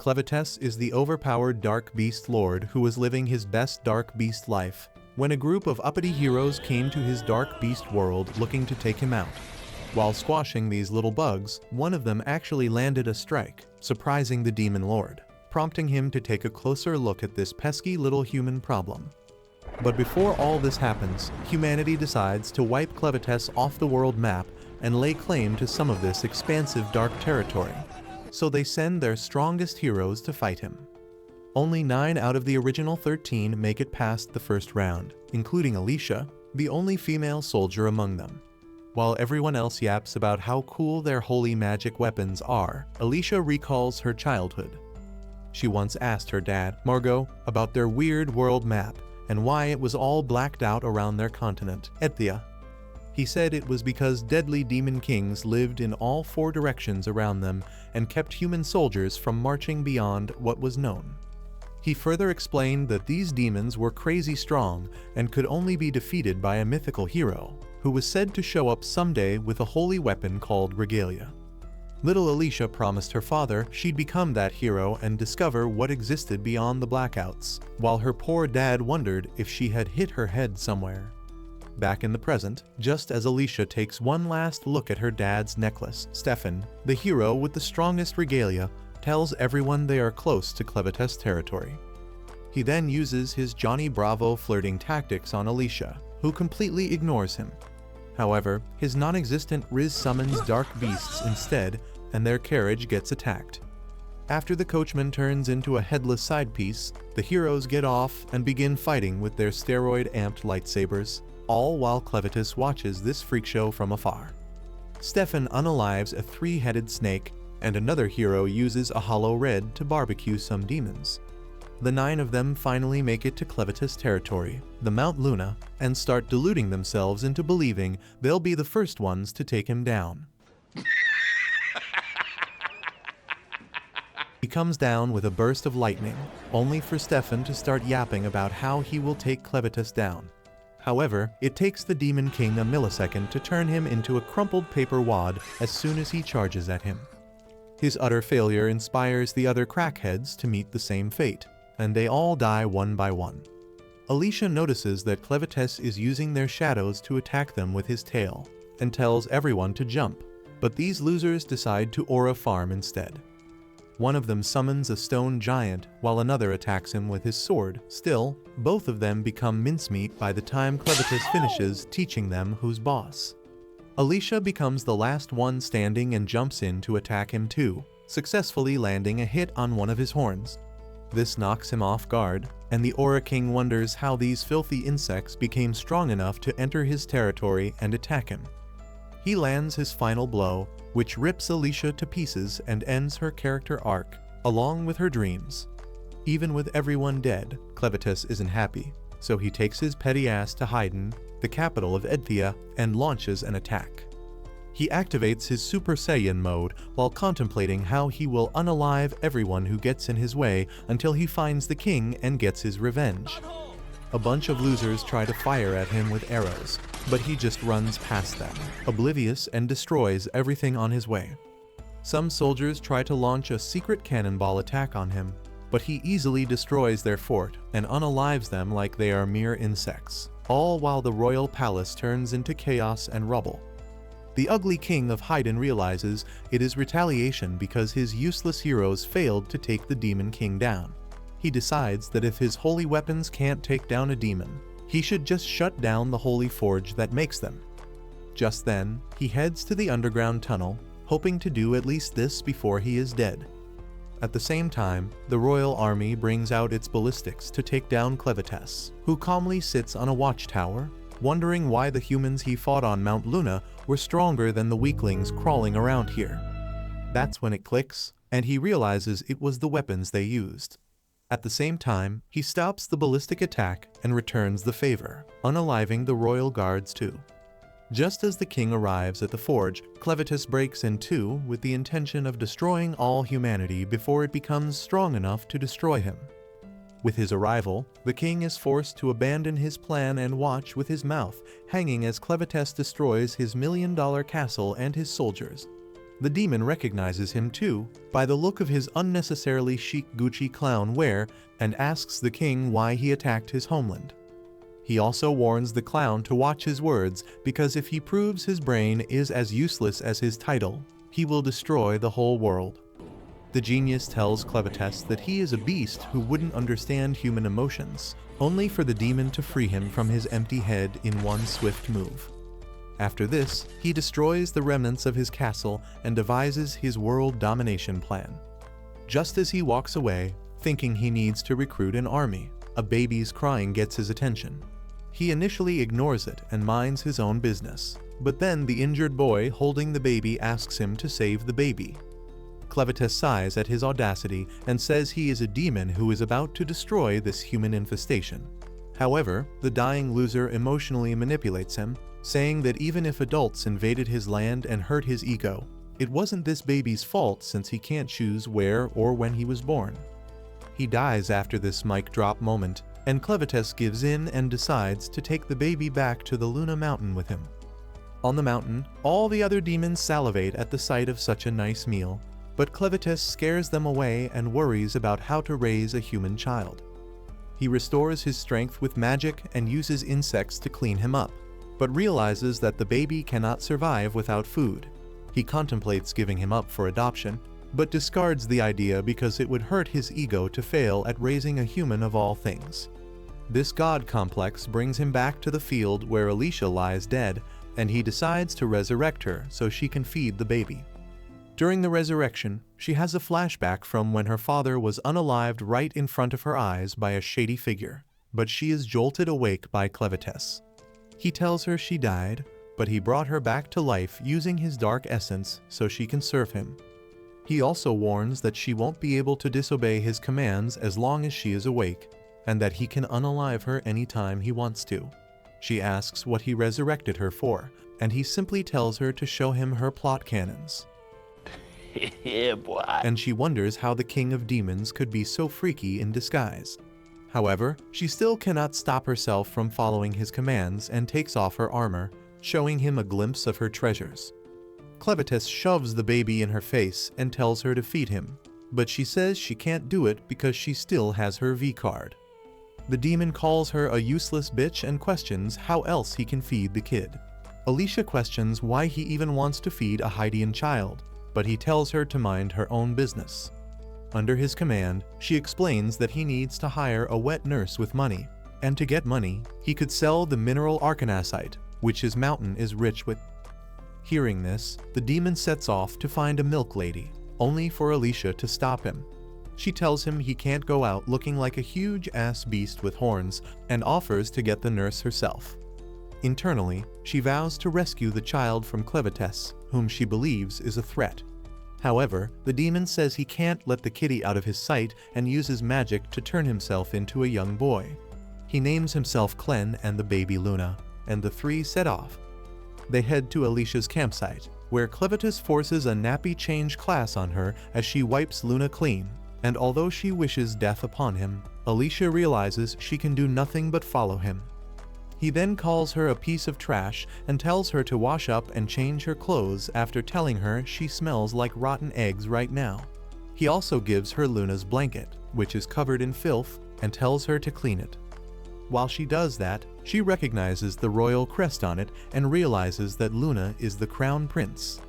Clevatess is the overpowered Dark Beast Lord who was living his best Dark Beast life when a group of uppity heroes came to his Dark Beast world looking to take him out. While squashing these little bugs, one of them actually landed a strike, surprising the Demon Lord, prompting him to take a closer look at this pesky little human problem. But before all this happens, humanity decides to wipe Clevatess off the world map and lay claim to some of this expansive dark territory. So they send their strongest heroes to fight him. Only 9 out of the original 13 make it past the first round, including Alicia, the only female soldier among them. While everyone else yaps about how cool their holy magic weapons are, Alicia recalls her childhood. She once asked her dad, Margot, about their weird world map and why it was all blacked out around their continent, Ethia. He said it was because deadly demon kings lived in all 4 directions around them and kept human soldiers from marching beyond what was known. He further explained that these demons were crazy strong and could only be defeated by a mythical hero, who was said to show up someday with a holy weapon called Regalia. Little Alicia promised her father she'd become that hero and discover what existed beyond the blackouts, while her poor dad wondered if she had hit her head somewhere. Back in the present, just as Alicia takes one last look at her dad's necklace, Stefan, the hero with the strongest regalia, tells everyone they are close to Clevatess territory. He then uses his Johnny Bravo flirting tactics on Alicia, who completely ignores him. However, his non-existent Riz summons dark beasts instead, and their carriage gets attacked. After the coachman turns into a headless side piece, the heroes get off and begin fighting with their steroid-amped lightsabers, all while Clevatess watches this freak show from afar. Stefan unalives a 3-headed snake, and another hero uses a hollow red to barbecue some demons. The 9 of them finally make it to Clevatess territory, the Mount Luna, and start deluding themselves into believing they'll be the first ones to take him down. He comes down with a burst of lightning, only for Stefan to start yapping about how he will take Clevatess down. However, it takes the Demon King a millisecond to turn him into a crumpled paper wad as soon as he charges at him. His utter failure inspires the other crackheads to meet the same fate, and they all die one by one. Alicia notices that Clevatess is using their shadows to attack them with his tail, and tells everyone to jump, but these losers decide to aura farm instead. One of them summons a stone giant while another attacks him with his sword. Still, both of them become mincemeat by the time Clevatess finishes teaching them who's boss. Alicia becomes the last one standing and jumps in to attack him too, successfully landing a hit on one of his horns. This knocks him off guard, and the Aura King wonders how these filthy insects became strong enough to enter his territory and attack him. He lands his final blow, which rips Alicia to pieces and ends her character arc, along with her dreams. Even with everyone dead, Clevatess isn't happy, so he takes his petty ass to Haydn, the capital of Ethia, and launches an attack. He activates his Super Saiyan mode while contemplating how he will unalive everyone who gets in his way until he finds the king and gets his revenge. A bunch of losers try to fire at him with arrows, but he just runs past them, oblivious, and destroys everything on his way. Some soldiers try to launch a secret cannonball attack on him, but he easily destroys their fort and unalives them like they are mere insects, all while the royal palace turns into chaos and rubble. The ugly king of Haydn realizes it is retaliation because his useless heroes failed to take the Demon King down. He decides that if his holy weapons can't take down a demon, he should just shut down the holy forge that makes them. Just then, he heads to the underground tunnel, hoping to do at least this before he is dead. At the same time, the royal army brings out its ballistics to take down Clevatess, who calmly sits on a watchtower, wondering why the humans he fought on Mount Luna were stronger than the weaklings crawling around here. That's when it clicks, and he realizes it was the weapons they used. At the same time, he stops the ballistic attack and returns the favor, unaliving the royal guards too. Just as the king arrives at the forge, Clevatess breaks in two with the intention of destroying all humanity before it becomes strong enough to destroy him. With his arrival, the king is forced to abandon his plan and watch with his mouth hanging as Clevatess destroys his $1 million castle and his soldiers. The demon recognizes him too, by the look of his unnecessarily chic Gucci clown wear, and asks the king why he attacked his homeland. He also warns the clown to watch his words, because if he proves his brain is as useless as his title, he will destroy the whole world. The genius tells Clevatess that he is a beast who wouldn't understand human emotions, only for the demon to free him from his empty head in one swift move. After this, he destroys the remnants of his castle and devises his world domination plan. Just as he walks away, thinking he needs to recruit an army, a baby's crying gets his attention. He initially ignores it and minds his own business, but then the injured boy holding the baby asks him to save the baby. Clevatess sighs at his audacity and says he is a demon who is about to destroy this human infestation. However, the dying loser emotionally manipulates him, saying that even if adults invaded his land and hurt his ego, it wasn't this baby's fault since he can't choose where or when he was born. He dies after this mic drop moment, and Clevatess gives in and decides to take the baby back to the Luna Mountain with him. On the mountain, all the other demons salivate at the sight of such a nice meal, but Clevatess scares them away and worries about how to raise a human child. He restores his strength with magic and uses insects to clean him up, but realizes that the baby cannot survive without food. He contemplates giving him up for adoption, but discards the idea because it would hurt his ego to fail at raising a human of all things. This god complex brings him back to the field where Alicia lies dead, and he decides to resurrect her so she can feed the baby. During the resurrection, she has a flashback from when her father was unalived right in front of her eyes by a shady figure, but she is jolted awake by Clevatess. He tells her she died, but he brought her back to life using his dark essence so she can serve him. He also warns that she won't be able to disobey his commands as long as she is awake, and that he can unalive her anytime he wants to. She asks what he resurrected her for, and he simply tells her to show him her plot cannons. Yeah, boy. And she wonders how the king of demons could be so freaky in disguise. However, she still cannot stop herself from following his commands and takes off her armor, showing him a glimpse of her treasures. Clevatess shoves the baby in her face and tells her to feed him, but she says she can't do it because she still has her V-card. The demon calls her a useless bitch and questions how else he can feed the kid. Alicia questions why he even wants to feed a Haitian child, but he tells her to mind her own business. Under his command, she explains that he needs to hire a wet nurse with money, and to get money, he could sell the mineral arcanasite, which his mountain is rich with. Hearing this, the demon sets off to find a milk lady, only for Alicia to stop him. She tells him he can't go out looking like a huge-ass beast with horns, and offers to get the nurse herself. Internally, she vows to rescue the child from Clevatess, whom she believes is a threat. However, the demon says he can't let the kitty out of his sight and uses magic to turn himself into a young boy. He names himself Clen and the baby Luna, and the three set off. They head to Alicia's campsite, where Clevatess forces a nappy change class on her as she wipes Luna clean, and although she wishes death upon him, Alicia realizes she can do nothing but follow him. He then calls her a piece of trash and tells her to wash up and change her clothes after telling her she smells like rotten eggs right now. He also gives her Luna's blanket, which is covered in filth, and tells her to clean it. While she does that, she recognizes the royal crest on it and realizes that Luna is the crown prince.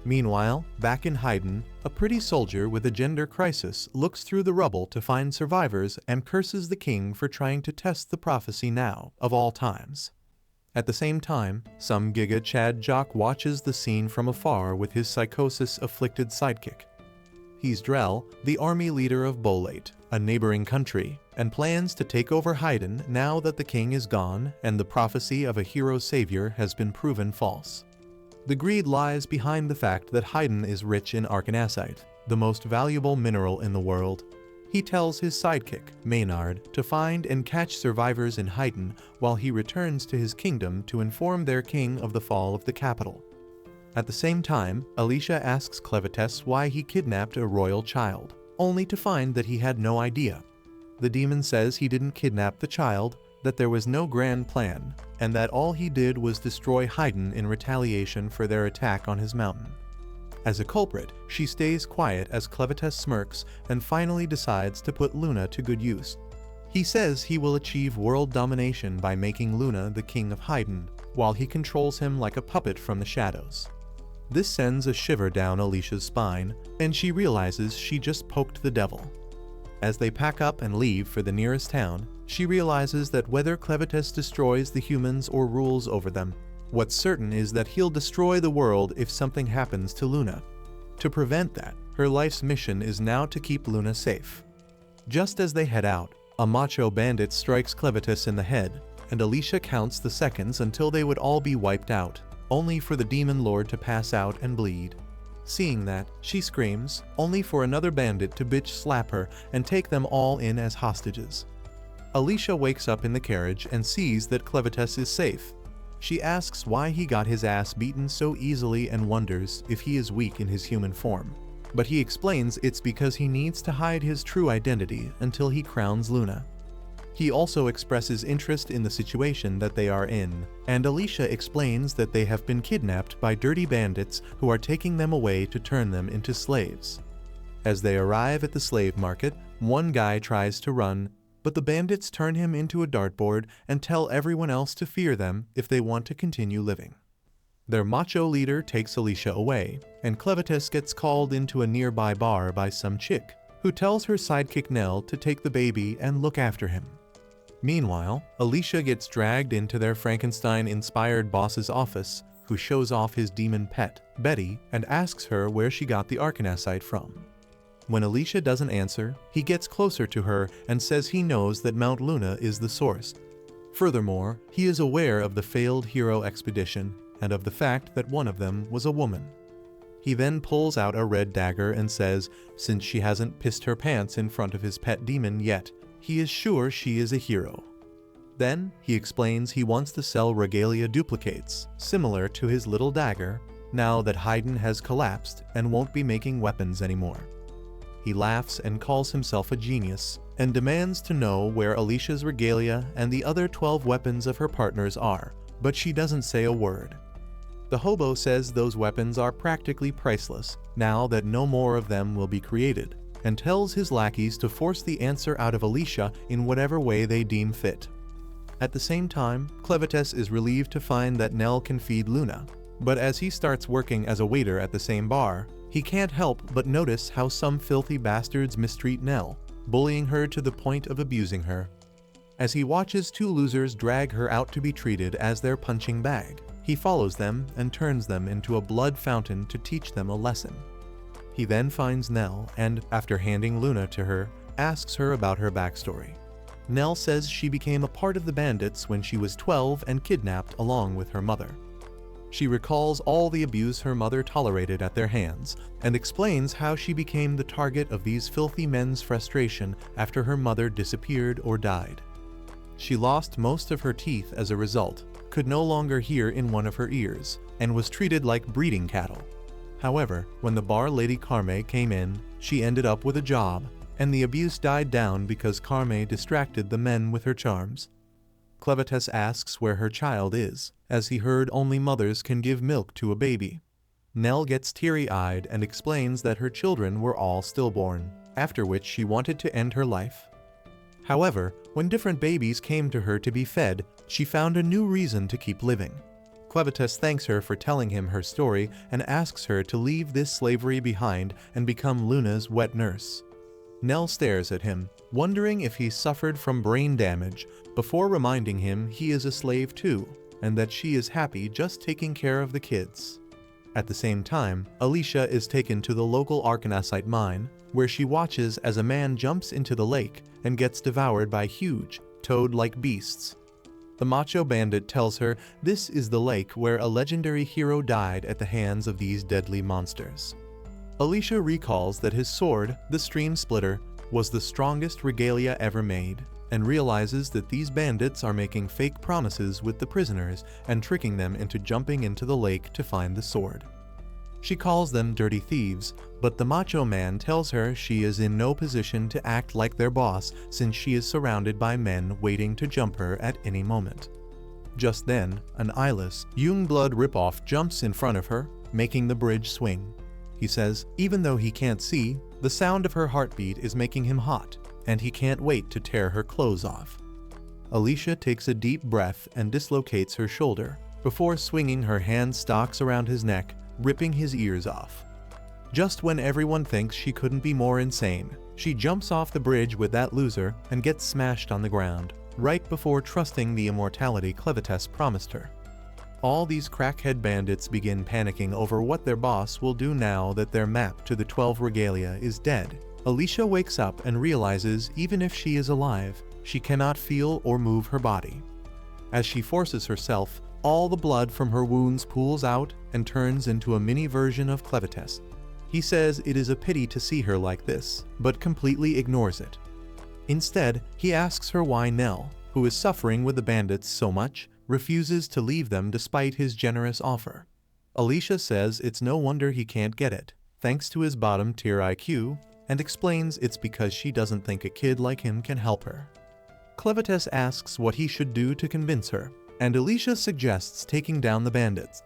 Meanwhile, back in Haydn, a pretty soldier with a gender crisis looks through the rubble to find survivors and curses the king for trying to test the prophecy now, of all times. At the same time, some Giga Chad jock watches the scene from afar with his psychosis-afflicted sidekick. He's Drell, the army leader of Bolate, a neighboring country, and plans to take over Haydn now that the king is gone and the prophecy of a hero savior has been proven false. The greed lies behind the fact that Haydn is rich in arcanasite, the most valuable mineral in the world. He tells his sidekick, Maynard, to find and catch survivors in Haydn while he returns to his kingdom to inform their king of the fall of the capital. At the same time, Alicia asks Clevatess why he kidnapped a royal child, only to find that he had no idea. The demon says he didn't kidnap the child, that there was no grand plan, and that all he did was destroy Haydn in retaliation for their attack on his mountain. As a culprit, she stays quiet as Clevatess smirks and finally decides to put Luna to good use. He says he will achieve world domination by making Luna the king of Haydn, while he controls him like a puppet from the shadows. This sends a shiver down Alicia's spine, and she realizes she just poked the devil. As they pack up and leave for the nearest town, she realizes that whether Clevatess destroys the humans or rules over them, what's certain is that he'll destroy the world if something happens to Luna. To prevent that, her life's mission is now to keep Luna safe. Just as they head out, a macho bandit strikes Clevatess in the head, and Alicia counts the seconds until they would all be wiped out, only for the demon lord to pass out and bleed. Seeing that, she screams, only for another bandit to bitch slap her and take them all in as hostages. Alicia wakes up in the carriage and sees that Clevatess is safe. She asks why he got his ass beaten so easily and wonders if he is weak in his human form. But he explains it's because he needs to hide his true identity until he crowns Luna. He also expresses interest in the situation that they are in, and Alicia explains that they have been kidnapped by dirty bandits who are taking them away to turn them into slaves. As they arrive at the slave market, one guy tries to run, but the bandits turn him into a dartboard and tell everyone else to fear them if they want to continue living. Their macho leader takes Alicia away, and Clevatess gets called into a nearby bar by some chick, who tells her sidekick Nell to take the baby and look after him. Meanwhile, Alicia gets dragged into their Frankenstein-inspired boss's office, who shows off his demon pet, Betty, and asks her where she got the arcanasite from. When Alicia doesn't answer, he gets closer to her and says he knows that Mount Luna is the source. Furthermore, he is aware of the failed hero expedition and of the fact that one of them was a woman. He then pulls out a red dagger and says, since she hasn't pissed her pants in front of his pet demon yet, he is sure she is a hero. Then, he explains he wants to sell regalia duplicates, similar to his little dagger, now that Haydn has collapsed and won't be making weapons anymore. He laughs and calls himself a genius, and demands to know where Alicia's regalia and the other 12 weapons of her partners are, but she doesn't say a word. The hobo says those weapons are practically priceless, now that no more of them will be created, and tells his lackeys to force the answer out of Alicia in whatever way they deem fit. At the same time, Clevatess is relieved to find that Nell can feed Luna, but as he starts working as a waiter at the same bar, he can't help but notice how some filthy bastards mistreat Nell, bullying her to the point of abusing her. As he watches two losers drag her out to be treated as their punching bag, he follows them and turns them into a blood fountain to teach them a lesson. He then finds Nell and, after handing Luna to her, asks her about her backstory. Nell says she became a part of the bandits when she was 12 and kidnapped along with her mother. She recalls all the abuse her mother tolerated at their hands, and explains how she became the target of these filthy men's frustration after her mother disappeared or died. She lost most of her teeth as a result, could no longer hear in one of her ears, and was treated like breeding cattle. However, when the bar lady Carme came in, she ended up with a job, and the abuse died down because Carme distracted the men with her charms. Clevatess asks where her child is, as he heard only mothers can give milk to a baby. Nell gets teary-eyed and explains that her children were all stillborn, after which she wanted to end her life. However, when different babies came to her to be fed, she found a new reason to keep living. Clevatess thanks her for telling him her story and asks her to leave this slavery behind and become Luna's wet nurse. Nell stares at him, wondering if he suffered from brain damage, before reminding him he is a slave too, and that she is happy just taking care of the kids. At the same time, Alicia is taken to the local arcanasite mine, where she watches as a man jumps into the lake and gets devoured by huge, toad-like beasts. The macho bandit tells her this is the lake where a legendary hero died at the hands of these deadly monsters. Alicia recalls that his sword, the Stream Splitter, was the strongest regalia ever made, and realizes that these bandits are making fake promises with the prisoners and tricking them into jumping into the lake to find the sword. She calls them dirty thieves, but the macho man tells her she is in no position to act like their boss since she is surrounded by men waiting to jump her at any moment. Just then, an eyeless, Youngblood ripoff jumps in front of her, making the bridge swing. he says. Even though he can't see, the sound of her heartbeat is making him hot, and he can't wait to tear her clothes off. Alicia takes a deep breath and dislocates her shoulder, before swinging her hand stocks around his neck, ripping his ears off. Just when everyone thinks she couldn't be more insane, she jumps off the bridge with that loser and gets smashed on the ground, right before trusting the immortality Clevatess promised her. All these crackhead bandits begin panicking over what their boss will do now that their map to the 12 regalia is dead. Alicia wakes up and realizes even if she is alive, she cannot feel or move her body. As she forces herself, all the blood from her wounds pools out and turns into a mini version of Clevatess. He says it is a pity to see her like this, but completely ignores it. Instead, he asks her why Nell, who is suffering with the bandits so much, refuses to leave them despite his generous offer. Alicia says it's no wonder he can't get it, thanks to his bottom-tier IQ, and explains it's because she doesn't think a kid like him can help her. Clevatess asks what he should do to convince her, and Alicia suggests taking down the bandits.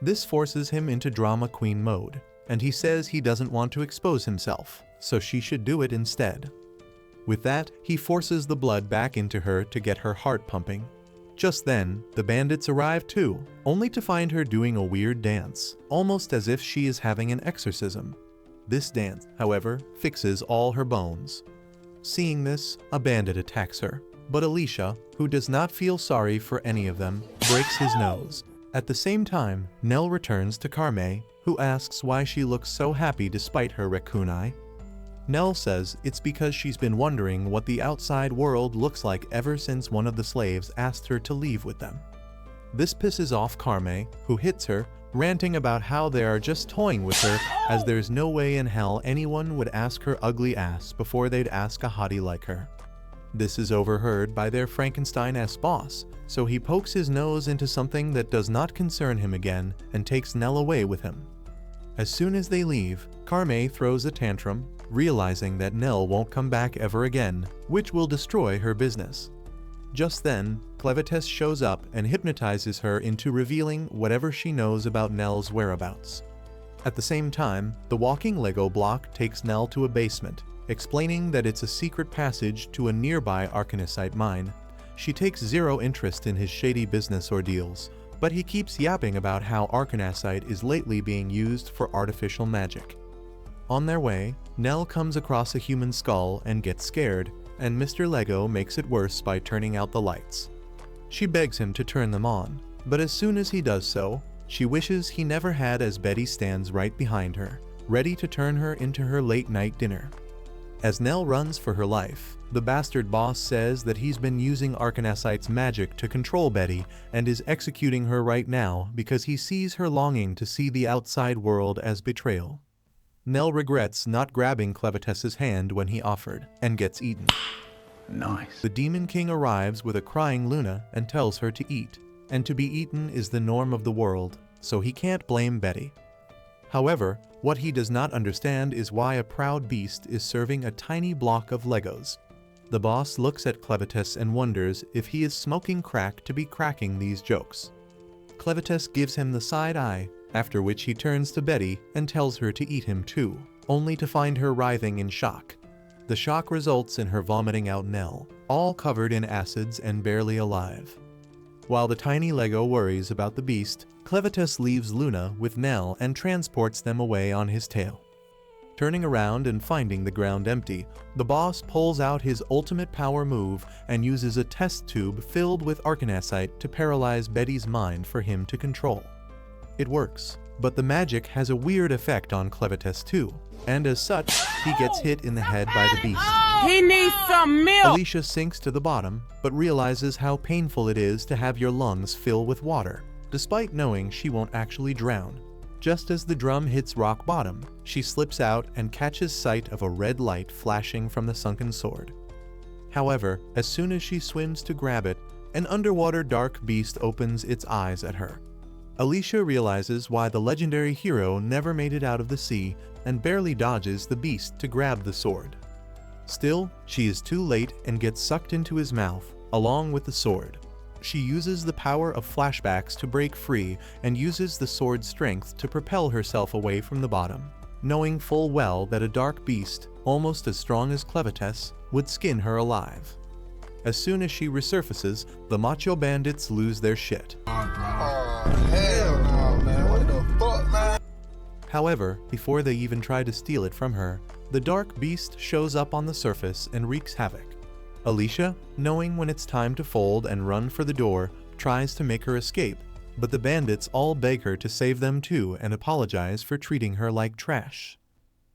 This forces him into drama queen mode, and he says he doesn't want to expose himself, so she should do it instead. With that, he forces the blood back into her to get her heart pumping. Just then, the bandits arrive too, only to find her doing a weird dance, almost as if she is having an exorcism. This dance, however, fixes all her bones. Seeing this, a bandit attacks her, but Alicia, who does not feel sorry for any of them, breaks his nose. At the same time, Nell returns to Carme, who asks why she looks so happy despite her raccoon eye. Nell says it's because she's been wondering what the outside world looks like ever since one of the slaves asked her to leave with them. This pisses off Carme, who hits her, ranting about how they are just toying with her, as there's no way in hell anyone would ask her ugly ass before they'd ask a hottie like her. This is overheard by their Frankenstein-esque boss, so he pokes his nose into something that does not concern him again and takes Nell away with him. As soon as they leave, Carme throws a tantrum, realizing that Nell won't come back ever again, which will destroy her business. Just then, Clevatess shows up and hypnotizes her into revealing whatever she knows about Nell's whereabouts. At the same time, the walking Lego block takes Nell to a basement, explaining that it's a secret passage to a nearby arcanasite mine. She takes zero interest in his shady business ordeals, but he keeps yapping about how arcanasite is lately being used for artificial magic. On their way, Nell comes across a human skull and gets scared, and Mr. Lego makes it worse by turning out the lights. She begs him to turn them on, but as soon as he does so, she wishes he never had as Betty stands right behind her, ready to turn her into her late-night dinner. As Nell runs for her life, the bastard boss says that he's been using arcanasite's magic to control Betty and is executing her right now because he sees her longing to see the outside world as betrayal. Nell regrets not grabbing Clevatess's hand when he offered, and gets eaten. Nice. The Demon King arrives with a crying Luna and tells her to eat, and to be eaten is the norm of the world, so he can't blame Betty. However, what he does not understand is why a proud beast is serving a tiny block of Legos. The boss looks at Clevatess and wonders if he is smoking crack to be cracking these jokes. Clevatess gives him the side eye, after which he turns to Betty and tells her to eat him too, only to find her writhing in shock. The shock results in her vomiting out Nell, all covered in acids and barely alive. While the tiny Lego worries about the beast, Clevatess leaves Luna with Nell and transports them away on his tail. Turning around and finding the ground empty, the boss pulls out his ultimate power move and uses a test tube filled with arcanasite to paralyze Betty's mind for him to control. It works, but the magic has a weird effect on Clevatess too, and as such, he gets hit in the head by the beast. He needs some milk! Alicia sinks to the bottom, but realizes how painful it is to have your lungs fill with water, despite knowing she won't actually drown. Just as the drum hits rock bottom, she slips out and catches sight of a red light flashing from the sunken sword. However, as soon as she swims to grab it, an underwater dark beast opens its eyes at her. Alicia realizes why the legendary hero never made it out of the sea and barely dodges the beast to grab the sword. Still, she is too late and gets sucked into his mouth, along with the sword. She uses the power of flashbacks to break free and uses the sword's strength to propel herself away from the bottom. knowing full well that a dark beast, almost as strong as Clevatess, would skin her alive. As soon as she resurfaces, the macho bandits lose their shit. Oh, hell no, man. What the fuck, man? However, before they even try to steal it from her, the dark beast shows up on the surface and wreaks havoc. Alicia, knowing when it's time to fold and run for the door, tries to make her escape, but the bandits all beg her to save them too and apologize for treating her like trash.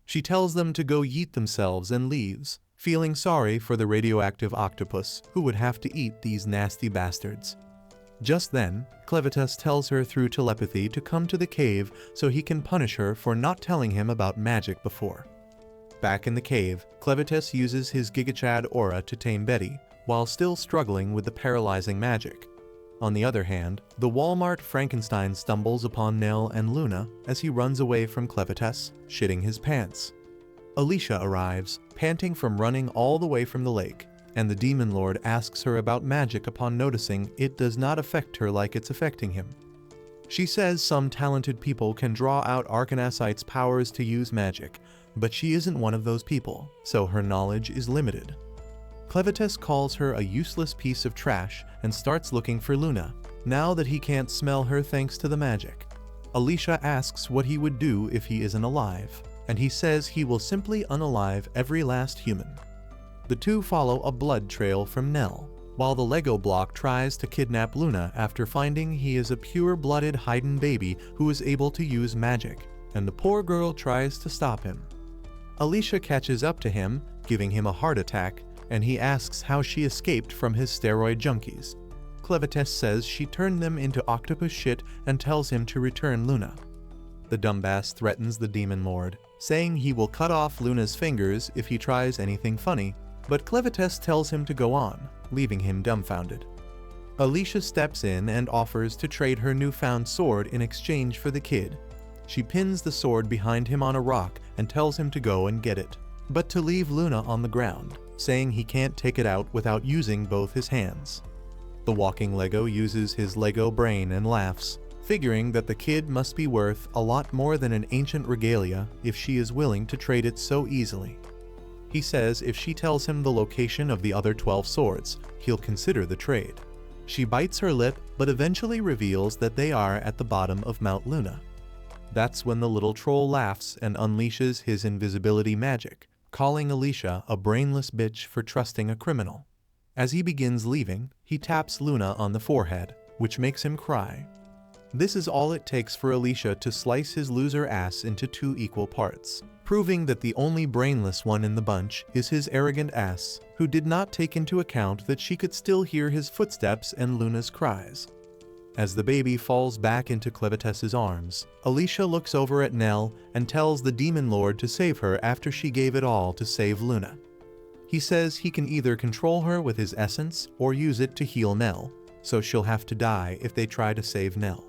She tells them to go yeet themselves and leaves, feeling sorry for the radioactive octopus who would have to eat these nasty bastards. Just then, Clevatess tells her through telepathy to come to the cave so he can punish her for not telling him about magic before. Back in the cave, Clevatess uses his GigaChad aura to tame Betty, while still struggling with the paralyzing magic. On the other hand, the Walmart Frankenstein stumbles upon Nell and Luna as he runs away from Clevatess, shitting his pants. Alicia arrives, panting from running all the way from the lake, and the Demon Lord asks her about magic upon noticing it does not affect her like it's affecting him. She says some talented people can draw out Arcanasite's powers to use magic, but she isn't one of those people, so her knowledge is limited. Clevatess calls her a useless piece of trash and starts looking for Luna, now that he can't smell her thanks to the magic. Alicia asks what he would do if he isn't alive, and he says he will simply unalive every last human. The two follow a blood trail from Nell, while the Lego block tries to kidnap Luna after finding he is a pure-blooded Haydn baby who is able to use magic, and the poor girl tries to stop him. Alicia catches up to him, giving him a heart attack, and he asks how she escaped from his steroid junkies. Clevatess says she turned them into octopus shit and tells him to return Luna. The dumbass threatens the Demon Lord, saying he will cut off Luna's fingers if he tries anything funny, but Clevatess tells him to go on, leaving him dumbfounded. Alicia steps in and offers to trade her newfound sword in exchange for the kid. She pins the sword behind him on a rock and tells him to go and get it, but to leave Luna on the ground, saying he can't take it out without using both his hands. The walking Lego uses his Lego brain and laughs, figuring that the kid must be worth a lot more than an ancient regalia if she is willing to trade it so easily. He says if she tells him the location of the other 12 swords, he'll consider the trade. She bites her lip but eventually reveals that they are at the bottom of Mount Luna. That's when the little troll laughs and unleashes his invisibility magic, calling Alicia a brainless bitch for trusting a criminal. As he begins leaving, he taps Luna on the forehead, which makes him cry. This is all it takes for Alicia to slice his loser ass into 2 equal parts, proving that the only brainless one in the bunch is his arrogant ass, who did not take into account that she could still hear his footsteps and Luna's cries. As the baby falls back into Clevatess's arms, Alicia looks over at Nell and tells the Demon Lord to save her after she gave it all to save Luna. He says he can either control her with his essence or use it to heal Nell, so she'll have to die if they try to save Nell.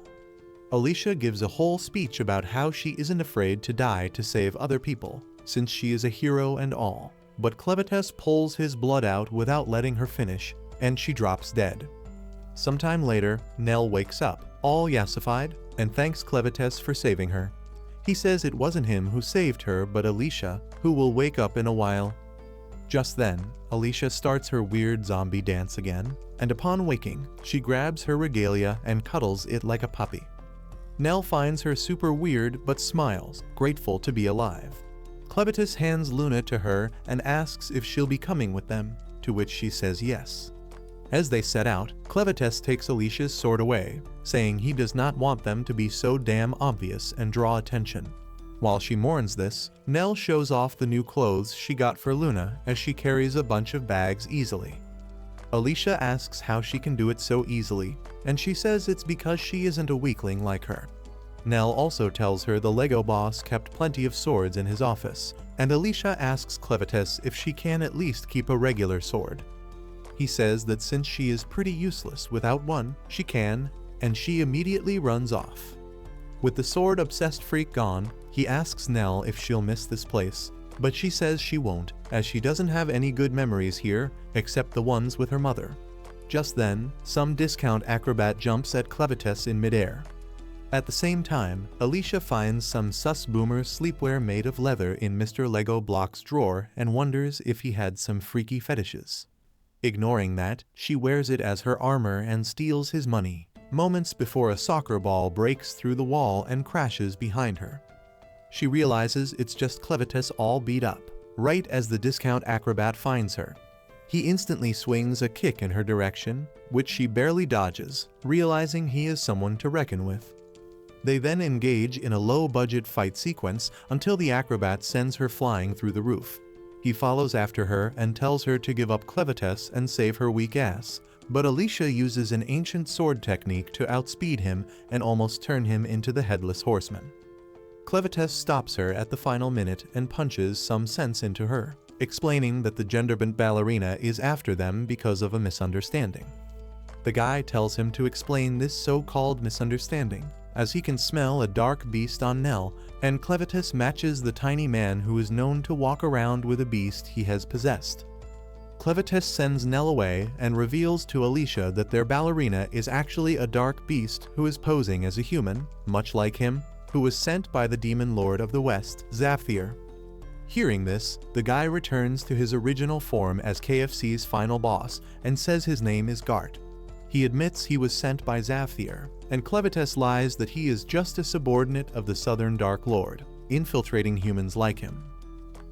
Alicia gives a whole speech about how she isn't afraid to die to save other people, since she is a hero and all, but Clevatess pulls his blood out without letting her finish, and she drops dead. Sometime later, Nell wakes up, all yassified, and thanks Clevatess for saving her. He says it wasn't him who saved her but Alicia, who will wake up in a while. Just then, Alicia starts her weird zombie dance again, and upon waking, she grabs her regalia and cuddles it like a puppy. Nell finds her super weird but smiles, grateful to be alive. Clevatess hands Luna to her and asks if she'll be coming with them, to which she says yes. As they set out, Clevatess takes Alicia's sword away, saying he does not want them to be so damn obvious and draw attention. While she mourns this, Nell shows off the new clothes she got for Luna as she carries a bunch of bags easily. Alicia asks how she can do it so easily, and she says it's because she isn't a weakling like her. Nell also tells her the Lego boss kept plenty of swords in his office, and Alicia asks Clevatess if she can at least keep a regular sword. He says that since she is pretty useless without one, she can, and she immediately runs off. With the sword-obsessed freak gone, he asks Nell if she'll miss this place, but she says she won't, as she doesn't have any good memories here, except the ones with her mother. Just then, some discount acrobat jumps at Clevatess in midair. At the same time, Alicia finds some sus boomer sleepwear made of leather in Mr. Lego Block's drawer and wonders if he had some freaky fetishes. Ignoring that, she wears it as her armor and steals his money, moments before a soccer ball breaks through the wall and crashes behind her. She realizes it's just Clevatess all beat up, right as the discount acrobat finds her. He instantly swings a kick in her direction, which she barely dodges, realizing he is someone to reckon with. They then engage in a low-budget fight sequence until the acrobat sends her flying through the roof. He follows after her and tells her to give up Clevatess and save her weak ass, but Alicia uses an ancient sword technique to outspeed him and almost turn him into the Headless Horseman. Clevatess stops her at the final minute and punches some sense into her, explaining that the gender-bent ballerina is after them because of a misunderstanding. The guy tells him to explain this so-called misunderstanding, as he can smell a dark beast on Nell, and Clevatess matches the tiny man who is known to walk around with a beast he has possessed. Clevatess sends Nell away and reveals to Alicia that their ballerina is actually a dark beast who is posing as a human, much like him, who was sent by the demon lord of the West, Zaphthier. Hearing this, the guy returns to his original form as KFC's final boss and says his name is Gart. He admits he was sent by Zaphthier, and Clevatess lies that he is just a subordinate of the Southern Dark Lord, infiltrating humans like him.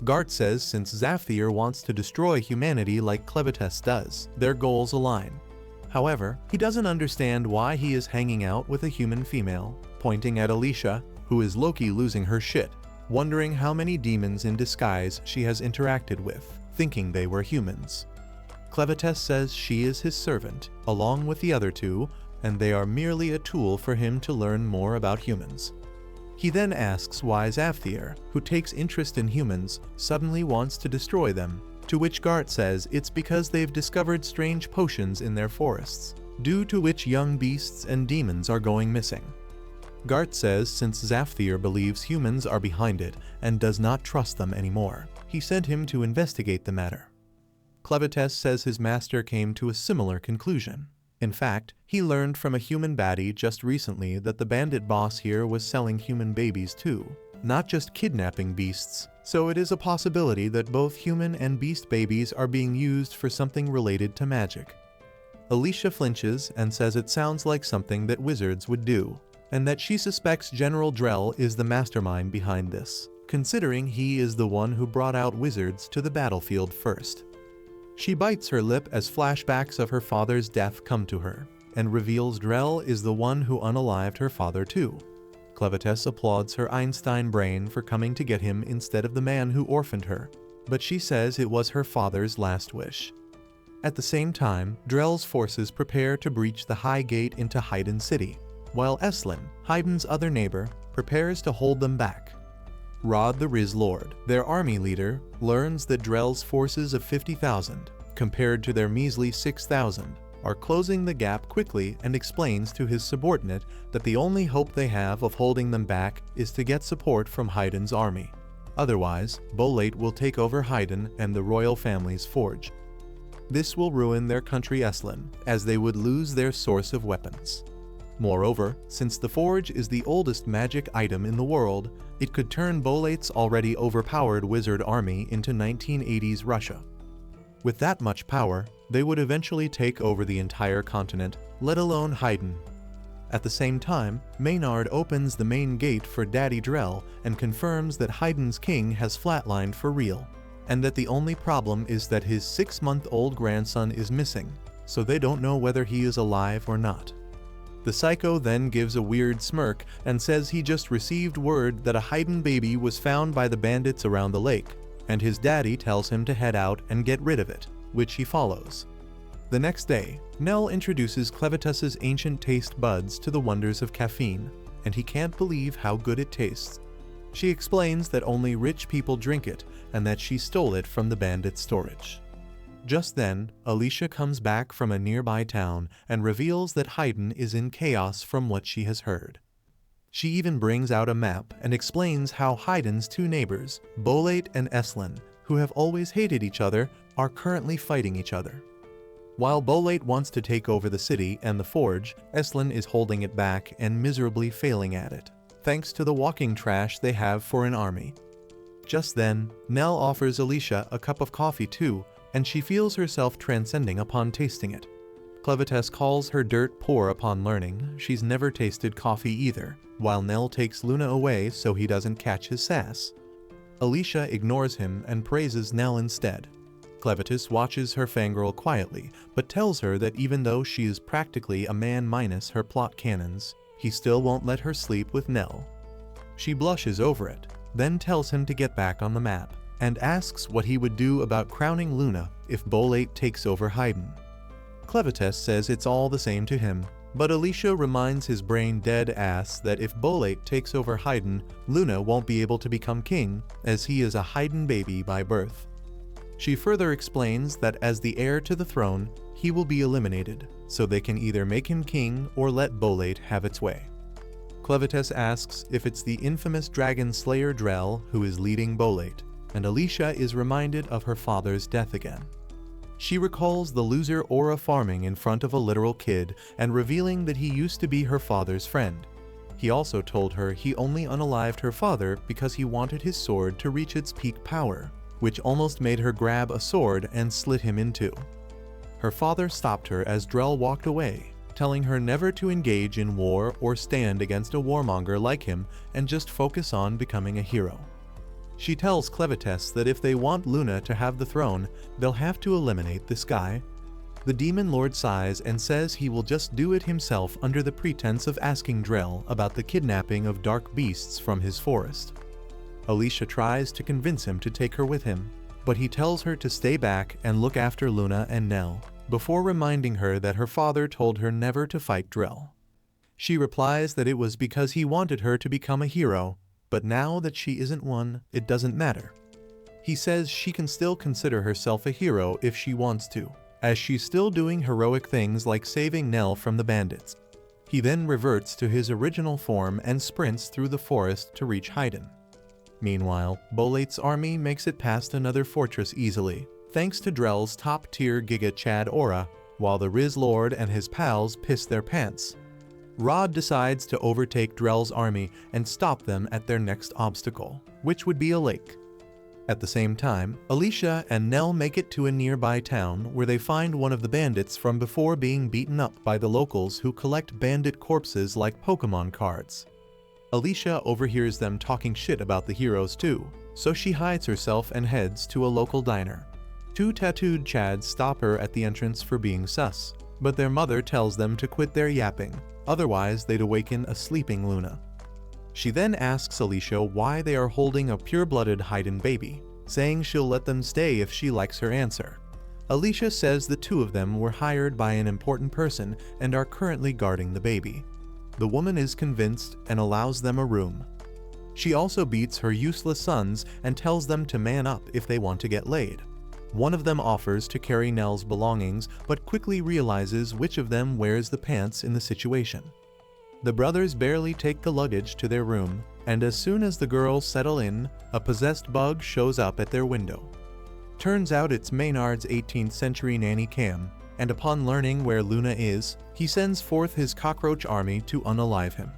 Gart says since Zaphthier wants to destroy humanity like Clevatess does, their goals align. However, he doesn't understand why he is hanging out with a human female, pointing at Alicia, who is low-key losing her shit, wondering how many demons in disguise she has interacted with, thinking they were humans. Clevatess says she is his servant, along with the other two, and they are merely a tool for him to learn more about humans. He then asks why Zaphthier, who takes interest in humans, suddenly wants to destroy them, to which Gart says it's because they've discovered strange potions in their forests, due to which young beasts and demons are going missing. Gart says since Zaphthier believes humans are behind it and does not trust them anymore, he sent him to investigate the matter. Clevatess says his master came to a similar conclusion. In fact, he learned from a human baddie just recently that the bandit boss here was selling human babies too, not just kidnapping beasts, so it is a possibility that both human and beast babies are being used for something related to magic. Alicia flinches and says it sounds like something that wizards would do, and that she suspects General Drell is the mastermind behind this, considering he is the one who brought out wizards to the battlefield first. She bites her lip as flashbacks of her father's death come to her, and reveals Drell is the one who unalived her father too. Clevatess applauds her Einstein brain for coming to get him instead of the man who orphaned her, but she says it was her father's last wish. At the same time, Drell's forces prepare to breach the High Gate into Haydn City, while Eslin, Haydn's other neighbor, prepares to hold them back. Rod the Riz Lord, their army leader, learns that Drell's forces of 50,000, compared to their measly 6,000, are closing the gap quickly and explains to his subordinate that the only hope they have of holding them back is to get support from Haydn's army. Otherwise, Bolate will take over Haydn and the royal family's forge. This will ruin their country Eslin, as they would lose their source of weapons. Moreover, since the forge is the oldest magic item in the world, it could turn Bolate's already overpowered wizard army into 1980s Russia. With that much power, they would eventually take over the entire continent, let alone Haydn. At the same time, Maynard opens the main gate for Daddy Drell and confirms that Haydn's king has flatlined for real, and that the only problem is that his 6-month-old grandson is missing, so they don't know whether he is alive or not. The psycho then gives a weird smirk and says he just received word that a Haydn baby was found by the bandits around the lake, and his daddy tells him to head out and get rid of it, which he follows. The next day, Nell introduces Clevatess's ancient taste buds to the wonders of caffeine, and he can't believe how good it tastes. She explains that only rich people drink it and that she stole it from the bandits' storage. Just then, Alicia comes back from a nearby town and reveals that Haydn is in chaos from what she has heard. She even brings out a map and explains how Haydn's two neighbors, Bolate and Eslin, who have always hated each other, are currently fighting each other. While Bolate wants to take over the city and the forge, Eslin is holding it back and miserably failing at it, thanks to the walking trash they have for an army. Just then, Nell offers Alicia a cup of coffee too, and she feels herself transcending upon tasting it. Clevatess calls her dirt poor upon learning she's never tasted coffee either, while Nell takes Luna away so he doesn't catch his sass. Alicia ignores him and praises Nell instead. Clevatess watches her fangirl quietly, but tells her that even though she is practically a man minus her plot cannons, he still won't let her sleep with Nell. She blushes over it, then tells him to get back on the map, and asks what he would do about crowning Luna if Bolate takes over Haydn. Clevatess says it's all the same to him, but Alicia reminds his brain-dead ass that if Bolate takes over Haydn, Luna won't be able to become king, as he is a Haydn baby by birth. She further explains that as the heir to the throne, he will be eliminated, so they can either make him king or let Bolate have its way. Clevatess asks if it's the infamous dragon slayer Drell who is leading Bolate, and Alicia is reminded of her father's death again. She recalls the loser Aura farming in front of a literal kid and revealing that he used to be her father's friend. He also told her he only unalived her father because he wanted his sword to reach its peak power, which almost made her grab a sword and slit him in two. Her father stopped her as Drell walked away, telling her never to engage in war or stand against a warmonger like him and just focus on becoming a hero. She tells Clevatess that if they want Luna to have the throne, they'll have to eliminate this guy. The Demon Lord sighs and says he will just do it himself under the pretense of asking Drell about the kidnapping of dark beasts from his forest. Alicia tries to convince him to take her with him, but he tells her to stay back and look after Luna and Nell, before reminding her that her father told her never to fight Drell. She replies that it was because he wanted her to become a hero, but now that she isn't one, it doesn't matter. He says she can still consider herself a hero if she wants to, as she's still doing heroic things like saving Nell from the bandits. He then reverts to his original form and sprints through the forest to reach Haydn. Meanwhile, Bolate's army makes it past another fortress easily, thanks to Drell's top-tier Giga Chad aura, while the Riz Lord and his pals piss their pants. Rod decides to overtake Drell's army and stop them at their next obstacle, which would be a lake. At the same time, Alicia and Nell make it to a nearby town where they find one of the bandits from before being beaten up by the locals who collect bandit corpses like Pokemon cards. Alicia overhears them talking shit about the heroes too, so she hides herself and heads to a local diner. Two tattooed Chads stop her at the entrance for being sus, but their mother tells them to quit their yapping, otherwise they'd awaken a sleeping Luna. She then asks Alicia why they are holding a pure-blooded Haydn baby, saying she'll let them stay if she likes her answer. Alicia says the two of them were hired by an important person and are currently guarding the baby. The woman is convinced and allows them a room. She also beats her useless sons and tells them to man up if they want to get laid. One of them offers to carry Nell's belongings, but quickly realizes which of them wears the pants in the situation. The brothers barely take the luggage to their room, and as soon as the girls settle in, a possessed bug shows up at their window. Turns out it's Maynard's 18th century nanny Cam, and upon learning where Luna is, he sends forth his cockroach army to unalive him.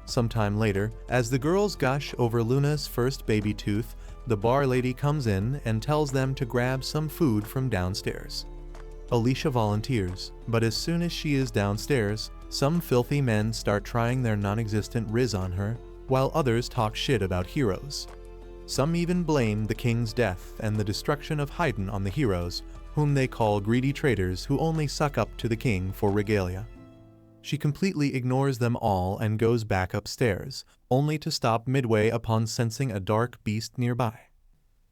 Sometime later, as the girls gush over Luna's first baby tooth, the bar lady comes in and tells them to grab some food from downstairs. Alicia volunteers, but as soon as she is downstairs, some filthy men start trying their non-existent riz on her, while others talk shit about heroes. Some even blame the king's death and the destruction of Haydn on the heroes, whom they call greedy traitors who only suck up to the king for regalia. She completely ignores them all and goes back upstairs, only to stop midway upon sensing a dark beast nearby.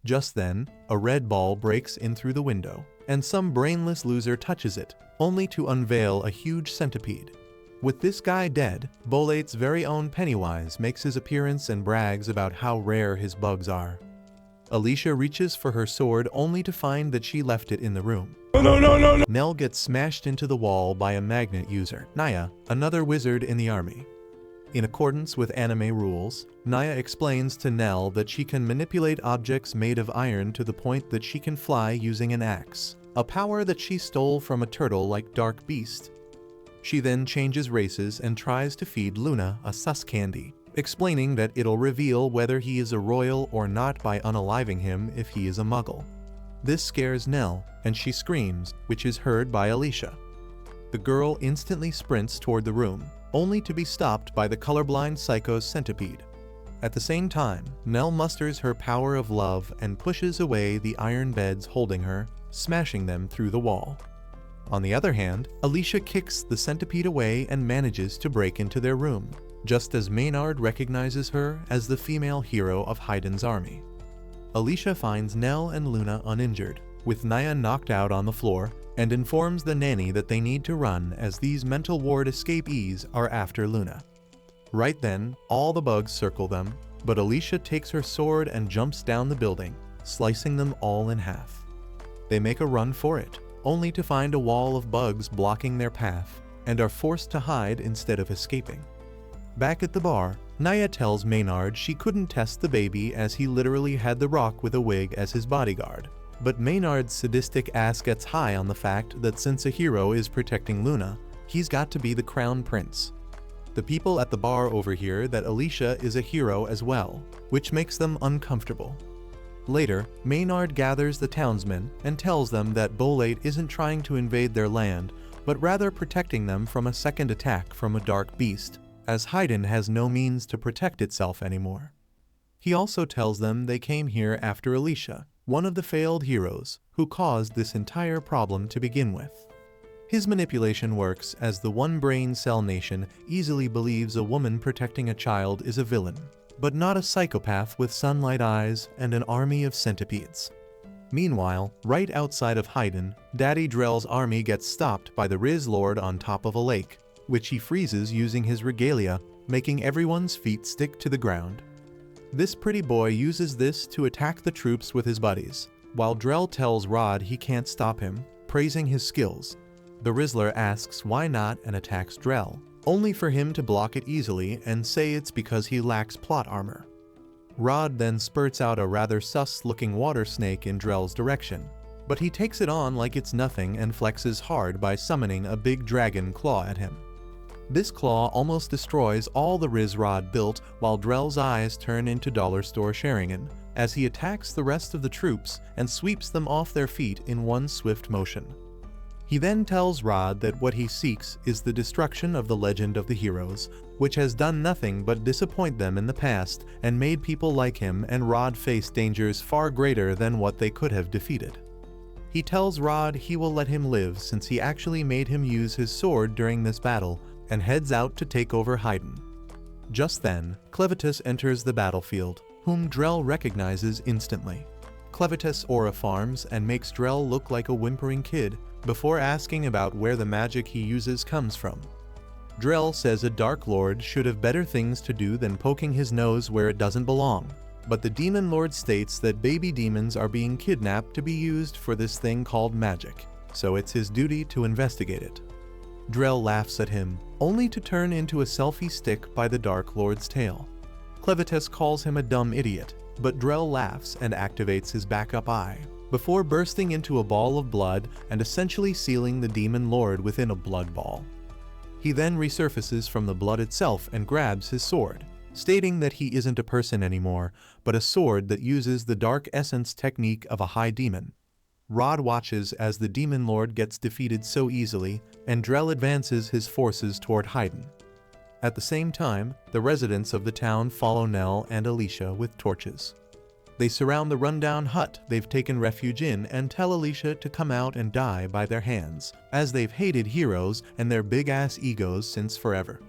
Just then, a red ball breaks in through the window, and some brainless loser touches it, only to unveil a huge centipede. With this guy dead, Bolate's very own Pennywise makes his appearance and brags about how rare his bugs are. Alicia reaches for her sword only to find that she left it in the room. No. Nell gets smashed into the wall by a magnet user, Naya, another wizard in the army. In accordance with anime rules, Naya explains to Nell that she can manipulate objects made of iron to the point that she can fly using an axe, a power that she stole from a turtle-like dark beast. She then changes races and tries to feed Luna a sus candy, explaining that it'll reveal whether he is a royal or not by unaliving him if he is a muggle. This scares Nell, and she screams, which is heard by Alicia. The girl instantly sprints toward the room, only to be stopped by the colorblind psycho's centipede. At the same time, Nell musters her power of love and pushes away the iron beds holding her, smashing them through the wall. On the other hand, Alicia kicks the centipede away and manages to break into their room, just as Maynard recognizes her as the female hero of Haydn's army. Alicia finds Nell and Luna uninjured, with Naya knocked out on the floor, and informs the nanny that they need to run as these mental ward escapees are after Luna. Right then, all the bugs circle them, but Alicia takes her sword and jumps down the building, slicing them all in half. They make a run for it, only to find a wall of bugs blocking their path, and are forced to hide instead of escaping. Back at the bar, Naya tells Maynard she couldn't test the baby as he literally had the Rock with a wig as his bodyguard. But Maynard's sadistic ass gets high on the fact that since a hero is protecting Luna, he's got to be the crown prince. The people at the bar overhear that Alicia is a hero as well, which makes them uncomfortable. Later, Maynard gathers the townsmen and tells them that Bolate isn't trying to invade their land, but rather protecting them from a second attack from a dark beast, as Haydn has no means to protect itself anymore. He also tells them they came here after Alicia, one of the failed heroes, who caused this entire problem to begin with. His manipulation works as the One Brain Cell Nation easily believes a woman protecting a child is a villain, but not a psychopath with sunlight eyes and an army of centipedes. Meanwhile, right outside of Haydn, Daddy Drell's army gets stopped by the Riz Lord on top of a lake, which he freezes using his regalia, making everyone's feet stick to the ground. This pretty boy uses this to attack the troops with his buddies, while Drell tells Rod he can't stop him, praising his skills. The Rizzler asks why not and attacks Drell, only for him to block it easily and say it's because he lacks plot armor. Rod then spurts out a rather sus-looking water snake in Drell's direction, but he takes it on like it's nothing and flexes hard by summoning a big dragon claw at him. This claw almost destroys all the Riz Rod built while Drell's eyes turn into dollar store Sharingan, as he attacks the rest of the troops and sweeps them off their feet in one swift motion. He then tells Rod that what he seeks is the destruction of the legend of the heroes, which has done nothing but disappoint them in the past and made people like him and Rod face dangers far greater than what they could have defeated. He tells Rod he will let him live since he actually made him use his sword during this battle, and heads out to take over Haydn. Just then, Clevatess enters the battlefield, whom Drell recognizes instantly. Clevatess aura farms and makes Drell look like a whimpering kid, before asking about where the magic he uses comes from. Drell says a Dark Lord should have better things to do than poking his nose where it doesn't belong, but the Demon Lord states that baby demons are being kidnapped to be used for this thing called magic, so it's his duty to investigate it. Drell laughs at him, only to turn into a selfie stick by the Dark Lord's tail. Clevatess calls him a dumb idiot, but Drell laughs and activates his backup eye, before bursting into a ball of blood and essentially sealing the Demon Lord within a blood ball. He then resurfaces from the blood itself and grabs his sword, stating that he isn't a person anymore, but a sword that uses the Dark Essence technique of a high demon. Rod watches as the Demon Lord gets defeated so easily, and Drell advances his forces toward Haydn. At the same time, the residents of the town follow Nell and Alicia with torches. They surround the rundown hut they've taken refuge in and tell Alicia to come out and die by their hands, as they've hated heroes and their big-ass egos since forever.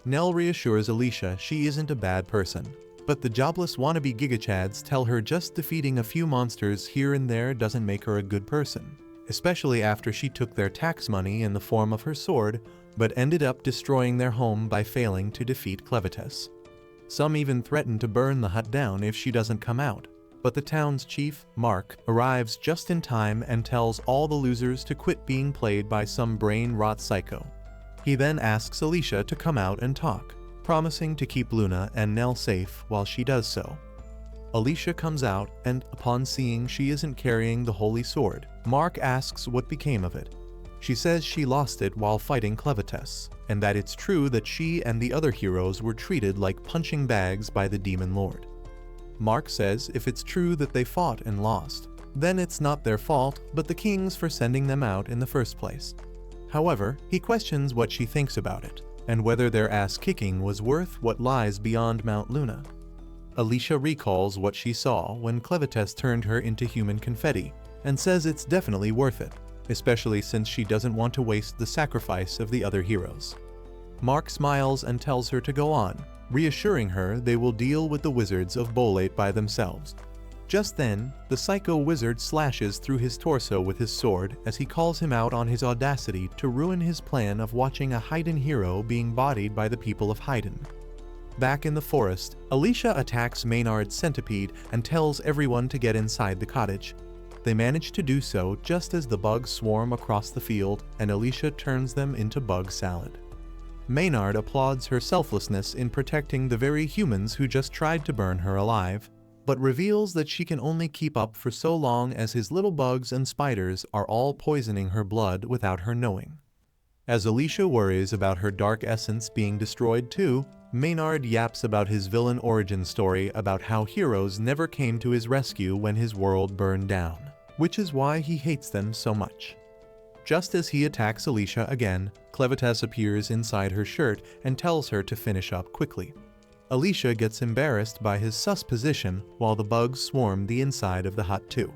Nell reassures Alicia she isn't a bad person, but the jobless wannabe gigachads tell her just defeating a few monsters here and there doesn't make her a good person, especially after she took their tax money in the form of her sword, but ended up destroying their home by failing to defeat Clevatess. Some even threaten to burn the hut down if she doesn't come out, but the town's chief, Mark, arrives just in time and tells all the losers to quit being played by some brain-rot psycho. He then asks Alicia to come out and talk, promising to keep Luna and Nell safe while she does so. Alicia comes out, and upon seeing she isn't carrying the holy sword, Mark asks what became of it. She says she lost it while fighting Clevatess, and that it's true that she and the other heroes were treated like punching bags by the demon lord. Mark says if it's true that they fought and lost, then it's not their fault but the king's for sending them out in the first place. However, he questions what she thinks about it, and whether their ass-kicking was worth what lies beyond Mount Luna. Alicia recalls what she saw when Clevatess turned her into human confetti, and says it's definitely worth it, especially since she doesn't want to waste the sacrifice of the other heroes. Mark smiles and tells her to go on, reassuring her they will deal with the wizards of Bolate by themselves. Just then, the psycho wizard slashes through his torso with his sword as he calls him out on his audacity to ruin his plan of watching a Haydn hero being bodied by the people of Haydn. Back in the forest, Alicia attacks Maynard's centipede and tells everyone to get inside the cottage. They manage to do so just as the bugs swarm across the field and Alicia turns them into bug salad. Maynard applauds her selflessness in protecting the very humans who just tried to burn her alive, but reveals that she can only keep up for so long as his little bugs and spiders are all poisoning her blood without her knowing. As Alicia worries about her dark essence being destroyed too, Maynard yaps about his villain origin story about how heroes never came to his rescue when his world burned down, which is why he hates them so much. Just as he attacks Alicia again, Clevatess appears inside her shirt and tells her to finish up quickly. Alicia gets embarrassed by his sus position while the bugs swarm the inside of the hut too.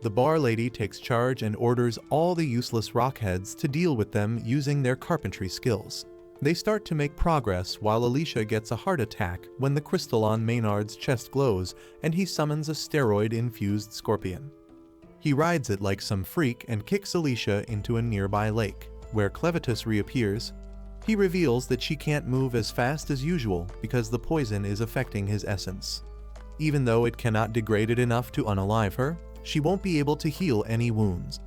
The bar lady takes charge and orders all the useless rockheads to deal with them using their carpentry skills. They start to make progress while Alicia gets a heart attack when the crystal on Maynard's chest glows and he summons a steroid-infused scorpion. He rides it like some freak and kicks Alicia into a nearby lake, where Clevatess reappears. He reveals that she can't move as fast as usual because the poison is affecting his essence. Even though it cannot degrade it enough to unalive her, she won't be able to heal any wounds.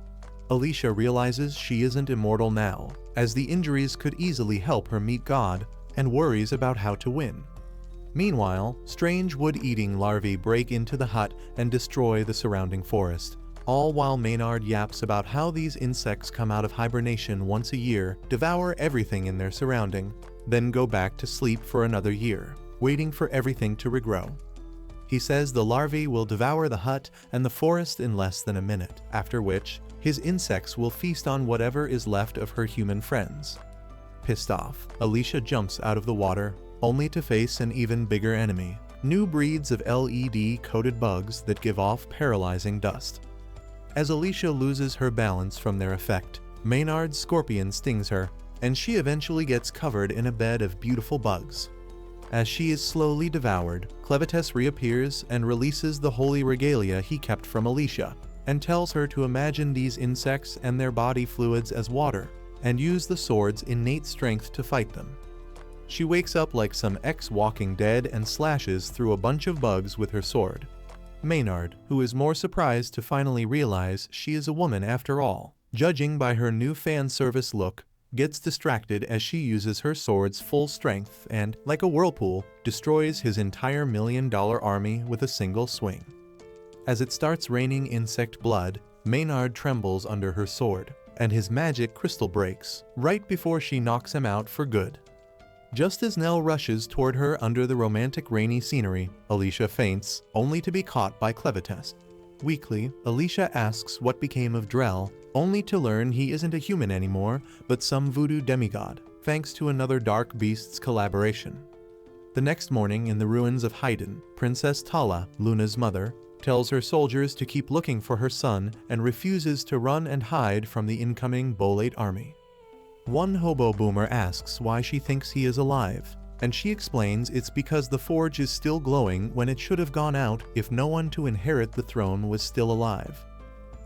Alicia realizes she isn't immortal now, as the injuries could easily help her meet God, and worries about how to win. Meanwhile, strange wood-eating larvae break into the hut and destroy the surrounding forest, all while Maynard yaps about how these insects come out of hibernation once a year, devour everything in their surrounding, then go back to sleep for another year, waiting for everything to regrow. He says the larvae will devour the hut and the forest in less than a minute, after which, his insects will feast on whatever is left of her human friends. Pissed off, Alicia jumps out of the water, only to face an even bigger enemy, new breeds of LED-coated bugs that give off paralyzing dust. As Alicia loses her balance from their effect, Maynard's scorpion stings her, and she eventually gets covered in a bed of beautiful bugs. As she is slowly devoured, Clevatess reappears and releases the holy regalia he kept from Alicia, and tells her to imagine these insects and their body fluids as water, and use the sword's innate strength to fight them. She wakes up like some ex-Walking Dead and slashes through a bunch of bugs with her sword. Maynard, who is more surprised to finally realize she is a woman after all, judging by her new fan service look, gets distracted as she uses her sword's full strength and, like a whirlpool, destroys his entire $1 million army with a single swing. As it starts raining insect blood, Maynard trembles under her sword, and his magic crystal breaks, right before she knocks him out for good. Just as Nell rushes toward her under the romantic rainy scenery, Alicia faints, only to be caught by Clevatess. Weakly, Alicia asks what became of Drell, only to learn he isn't a human anymore, but some voodoo demigod, thanks to another Dark Beasts collaboration. The next morning in the ruins of Haydn, Princess Tala, Luna's mother, tells her soldiers to keep looking for her son and refuses to run and hide from the incoming Bolate army. One hobo boomer asks why she thinks he is alive, and she explains it's because the forge is still glowing when it should have gone out if no one to inherit the throne was still alive.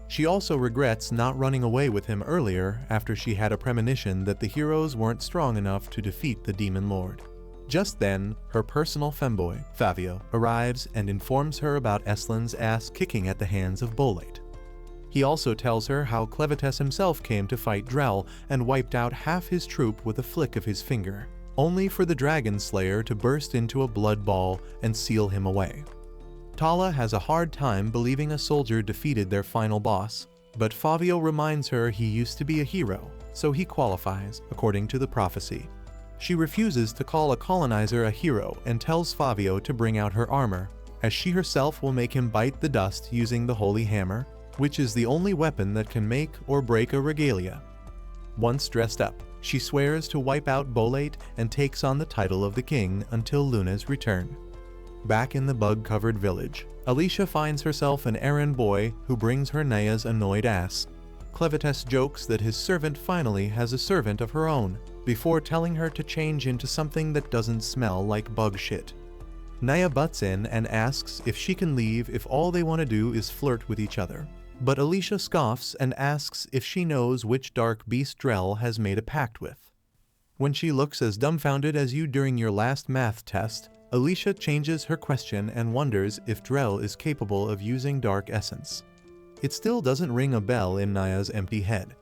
She also regrets not running away with him earlier after she had a premonition that the heroes weren't strong enough to defeat the Demon Lord. Just then, her personal femboy, Favio, arrives and informs her about Eslin's ass kicking at the hands of Bolate. He also tells her how Clevatess himself came to fight Drell and wiped out half his troop with a flick of his finger, only for the Dragon Slayer to burst into a blood ball and seal him away. Tala has a hard time believing a soldier defeated their final boss, but Fabio reminds her he used to be a hero, so he qualifies according to the prophecy. She refuses to call a colonizer a hero and tells Fabio to bring out her armor, as she herself will make him bite the dust using the holy hammer, which is the only weapon that can make or break a regalia. Once dressed up, she swears to wipe out Bolate and takes on the title of the king until Luna's return. Back in the bug-covered village, Alicia finds herself an errand boy who brings her Naya's annoyed ass. Clevatess jokes that his servant finally has a servant of her own, before telling her to change into something that doesn't smell like bug shit. Naya butts in and asks if she can leave if all they want to do is flirt with each other. But Alicia scoffs and asks if she knows which dark beast Drell has made a pact with. When she looks as dumbfounded as you during your last math test, Alicia changes her question and wonders if Drell is capable of using dark essence. It still doesn't ring a bell in Naya's empty head.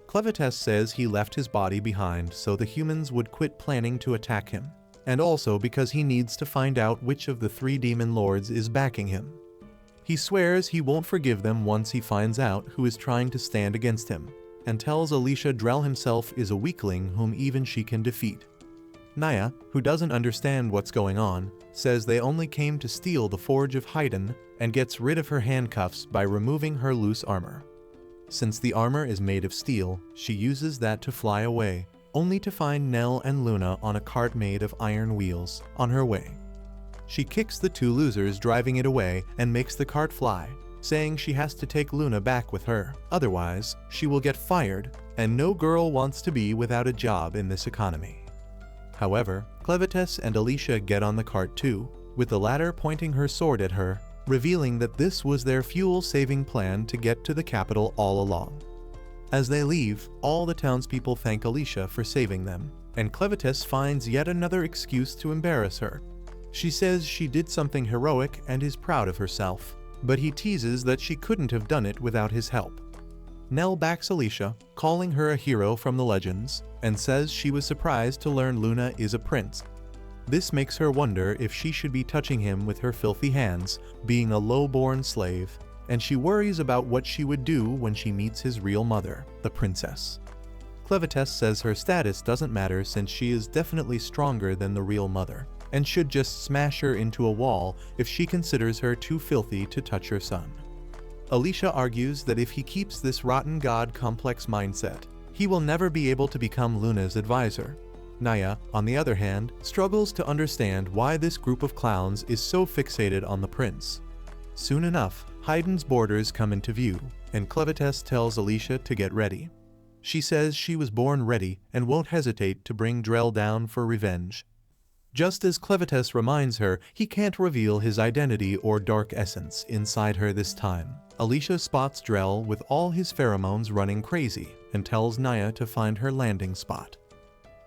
Clevatess says he left his body behind so the humans would quit planning to attack him, and also because he needs to find out which of the 3 demon lords is backing him. He swears he won't forgive them once he finds out who is trying to stand against him, and tells Alicia Drell himself is a weakling whom even she can defeat. Naya, who doesn't understand what's going on, says they only came to steal the Forge of Haydn and gets rid of her handcuffs by removing her loose armor. Since the armor is made of steel, she uses that to fly away, only to find Nell and Luna on a cart made of iron wheels, on her way. She kicks the 2 losers driving it away and makes the cart fly, saying she has to take Luna back with her, otherwise she will get fired, and no girl wants to be without a job in this economy. However, Clevatess and Alicia get on the cart too, with the latter pointing her sword at her, revealing that this was their fuel-saving plan to get to the capital all along. As they leave, all the townspeople thank Alicia for saving them, and Clevatess finds yet another excuse to embarrass her. She says she did something heroic and is proud of herself, but he teases that she couldn't have done it without his help. Nell backs Alicia, calling her a hero from the legends, and says she was surprised to learn Luna is a prince. This makes her wonder if she should be touching him with her filthy hands, being a low-born slave, and she worries about what she would do when she meets his real mother, the princess. Clevatess says her status doesn't matter since she is definitely stronger than the real mother, and should just smash her into a wall if she considers her too filthy to touch her son. Alicia argues that if he keeps this rotten god complex mindset, he will never be able to become Luna's advisor. Naya, on the other hand, struggles to understand why this group of clowns is so fixated on the prince. Soon enough, Haydn's borders come into view, and Clevatess tells Alicia to get ready. She says she was born ready and won't hesitate to bring Drell down for revenge. Just as Clevatess reminds her he can't reveal his identity or dark essence inside her this time, Alicia spots Drell with all his pheromones running crazy and tells Naya to find her landing spot.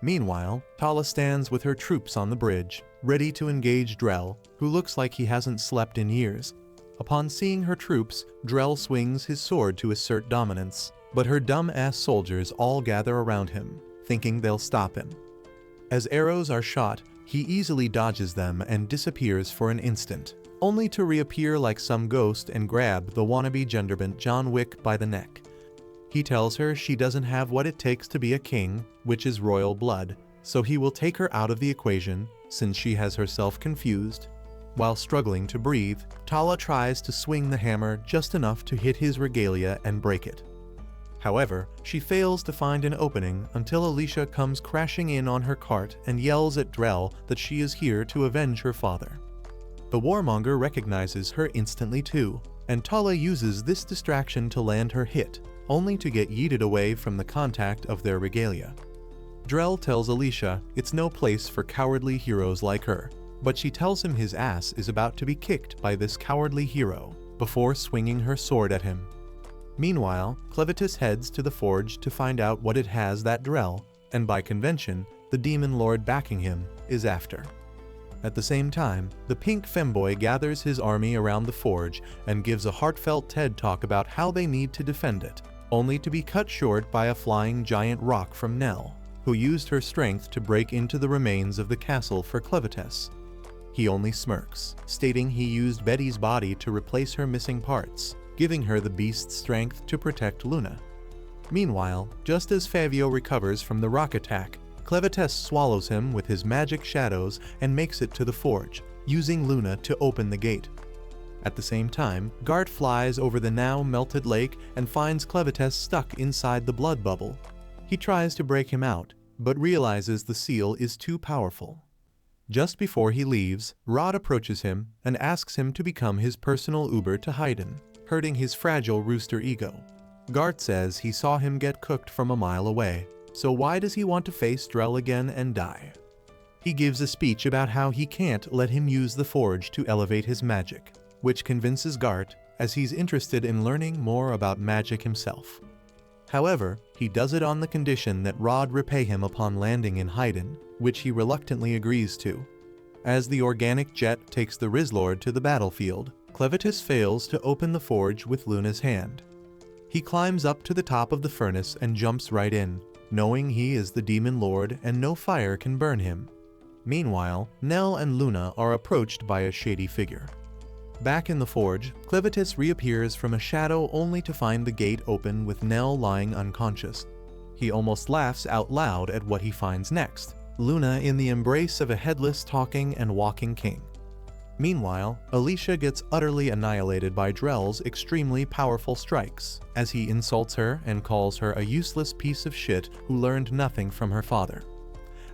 Meanwhile, Tala stands with her troops on the bridge, ready to engage Drell, who looks like he hasn't slept in years. Upon seeing her troops, Drell swings his sword to assert dominance, but her dumb-ass soldiers all gather around him, thinking they'll stop him. As arrows are shot, he easily dodges them and disappears for an instant, only to reappear like some ghost and grab the wannabe genderbent John Wick by the neck. He tells her she doesn't have what it takes to be a king, which is royal blood, so he will take her out of the equation, since she has herself confused. While struggling to breathe, Tala tries to swing the hammer just enough to hit his regalia and break it. However, she fails to find an opening until Alicia comes crashing in on her cart and yells at Drell that she is here to avenge her father. The warmonger recognizes her instantly too, and Tala uses this distraction to land her hit, only to get yeeted away from the contact of their regalia. Drell tells Alicia it's no place for cowardly heroes like her, but she tells him his ass is about to be kicked by this cowardly hero, before swinging her sword at him. Meanwhile, Clevatess heads to the forge to find out what it has that Drell, and by convention, the demon lord backing him, is after. At the same time, the pink femboy gathers his army around the forge and gives a heartfelt TED talk about how they need to defend it, only to be cut short by a flying giant rock from Nell, who used her strength to break into the remains of the castle for Clevatess. He only smirks, stating he used Betty's body to replace her missing parts, giving her the beast's strength to protect Luna. Meanwhile, just as Fabio recovers from the rock attack, Clevatess swallows him with his magic shadows and makes it to the forge, using Luna to open the gate. At the same time, Gart flies over the now melted lake and finds Clevatess stuck inside the blood bubble. He tries to break him out, but realizes the seal is too powerful. Just before he leaves, Rod approaches him and asks him to become his personal Uber to Haydn, hurting his fragile rooster ego. Gart says he saw him get cooked from a mile away, so why does he want to face Drell again and die? He gives a speech about how he can't let him use the forge to elevate his magic, which convinces Gart, as he's interested in learning more about magic himself. However, he does it on the condition that Rod repay him upon landing in Haydn, which he reluctantly agrees to. As the organic jet takes the Rizlord to the battlefield, Clevatess fails to open the forge with Luna's hand. He climbs up to the top of the furnace and jumps right in, knowing he is the Demon Lord and no fire can burn him. Meanwhile, Nell and Luna are approached by a shady figure. Back in the forge, Clevatess reappears from a shadow only to find the gate open with Nell lying unconscious. He almost laughs out loud at what he finds next, Luna in the embrace of a headless talking and walking king. Meanwhile, Alicia gets utterly annihilated by Drell's extremely powerful strikes, as he insults her and calls her a useless piece of shit who learned nothing from her father.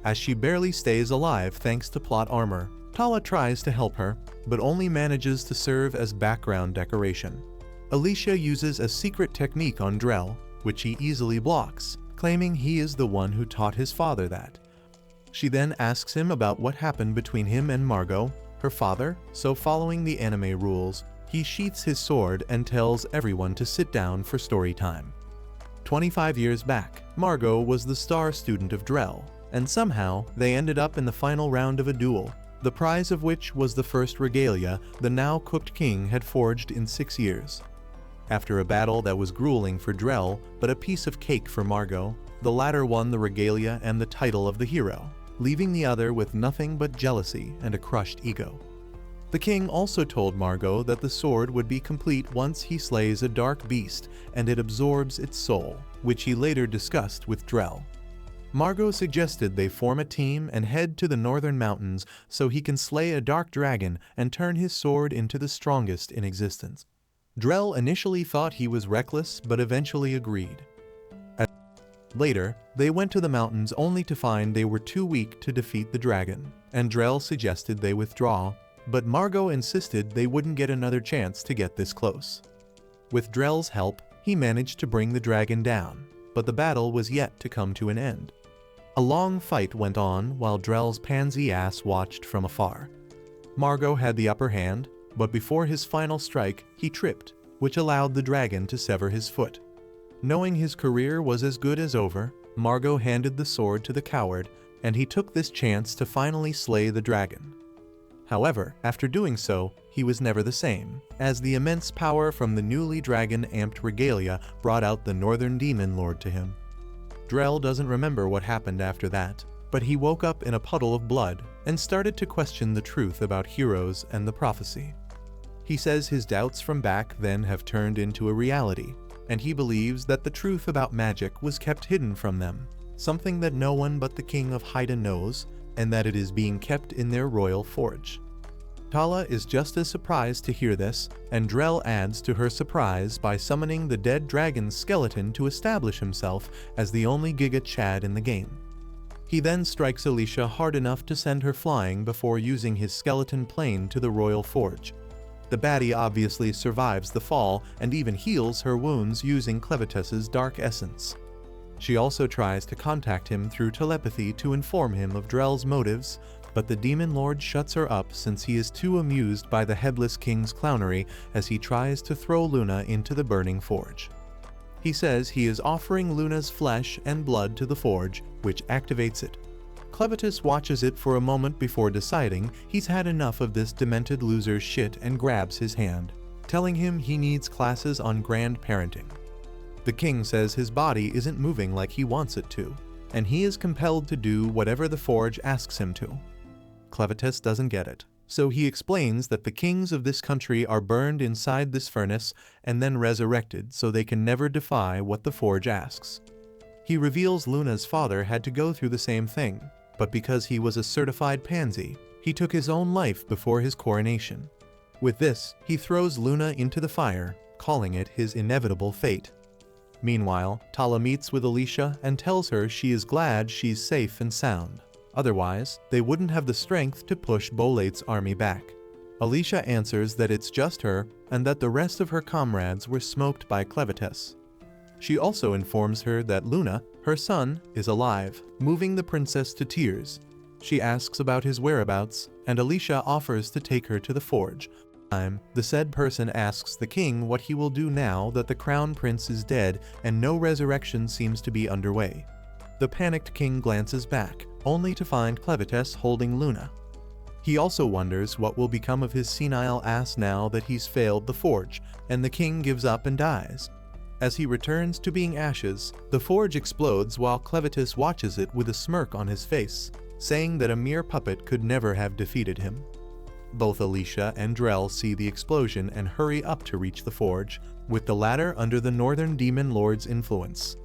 As she barely stays alive thanks to plot armor, Tala tries to help her, but only manages to serve as background decoration. Alicia uses a secret technique on Drell, which he easily blocks, claiming he is the one who taught his father that. She then asks him about what happened between him and Margot, her father, so following the anime rules, he sheaths his sword and tells everyone to sit down for story time. 25 years back, Margot was the star student of Drell, and somehow they ended up in the final round of a duel, the prize of which was the first regalia the now-cooked king had forged in 6 years. After a battle that was grueling for Drell, but a piece of cake for Margot, the latter won the regalia and the title of the hero, leaving the other with nothing but jealousy and a crushed ego. The king also told Margot that the sword would be complete once he slays a dark beast and it absorbs its soul, which he later discussed with Drell. Margot suggested they form a team and head to the northern mountains so he can slay a dark dragon and turn his sword into the strongest in existence. Drell initially thought he was reckless but eventually agreed. Later, they went to the mountains only to find they were too weak to defeat the dragon, and Drell suggested they withdraw, but Margot insisted they wouldn't get another chance to get this close. With Drell's help, he managed to bring the dragon down, but the battle was yet to come to an end. A long fight went on while Drell's pansy ass watched from afar. Margot had the upper hand, but before his final strike, he tripped, which allowed the dragon to sever his foot. Knowing his career was as good as over, Margot handed the sword to the coward, and he took this chance to finally slay the dragon. However, after doing so, he was never the same, as the immense power from the newly dragon-amped regalia brought out the Northern Demon Lord to him. Drell doesn't remember what happened after that, but he woke up in a puddle of blood and started to question the truth about heroes and the prophecy. He says his doubts from back then have turned into a reality, and he believes that the truth about magic was kept hidden from them, something that no one but the king of Haydn knows, and that it is being kept in their royal forge. Tala is just as surprised to hear this, and Drell adds to her surprise by summoning the dead dragon's skeleton to establish himself as the only Giga Chad in the game. He then strikes Alicia hard enough to send her flying before using his skeleton plane to the royal forge. The baddie obviously survives the fall and even heals her wounds using Clevatess's dark essence. She also tries to contact him through telepathy to inform him of Drell's motives, but the Demon Lord shuts her up since he is too amused by the Headless King's clownery as he tries to throw Luna into the burning forge. He says he is offering Luna's flesh and blood to the forge, which activates it. Clevatess watches it for a moment before deciding he's had enough of this demented loser's shit and grabs his hand, telling him he needs classes on grand parenting. The king says his body isn't moving like he wants it to, and he is compelled to do whatever the forge asks him to. Clevatess doesn't get it, So he explains that the kings of this country are burned inside this furnace and then resurrected so they can never defy what the forge asks. He reveals Luna's father had to go through the same thing, but because he was a certified pansy, he took his own life before his coronation. With this, he throws Luna into the fire, calling it his inevitable fate. Meanwhile, Tala meets with Alicia and tells her she is glad she's safe and sound. Otherwise, they wouldn't have the strength to push Bolate's army back. Alicia answers that it's just her and that the rest of her comrades were smoked by Clevatess. She also informs her that Luna, her son, is alive, moving the princess to tears. She asks about his whereabouts, and Alicia offers to take her to the forge. The said person asks the king what he will do now that the crown prince is dead and no resurrection seems to be underway. The panicked king glances back, only to find Clevatess holding Luna. He also wonders what will become of his senile ass now that he's failed the forge, and the king gives up and dies. As he returns to being ashes, the forge explodes while Clevatess watches it with a smirk on his face, saying that a mere puppet could never have defeated him. Both Alicia and Drell see the explosion and hurry up to reach the forge, with the latter under the Northern Demon Lord's influence.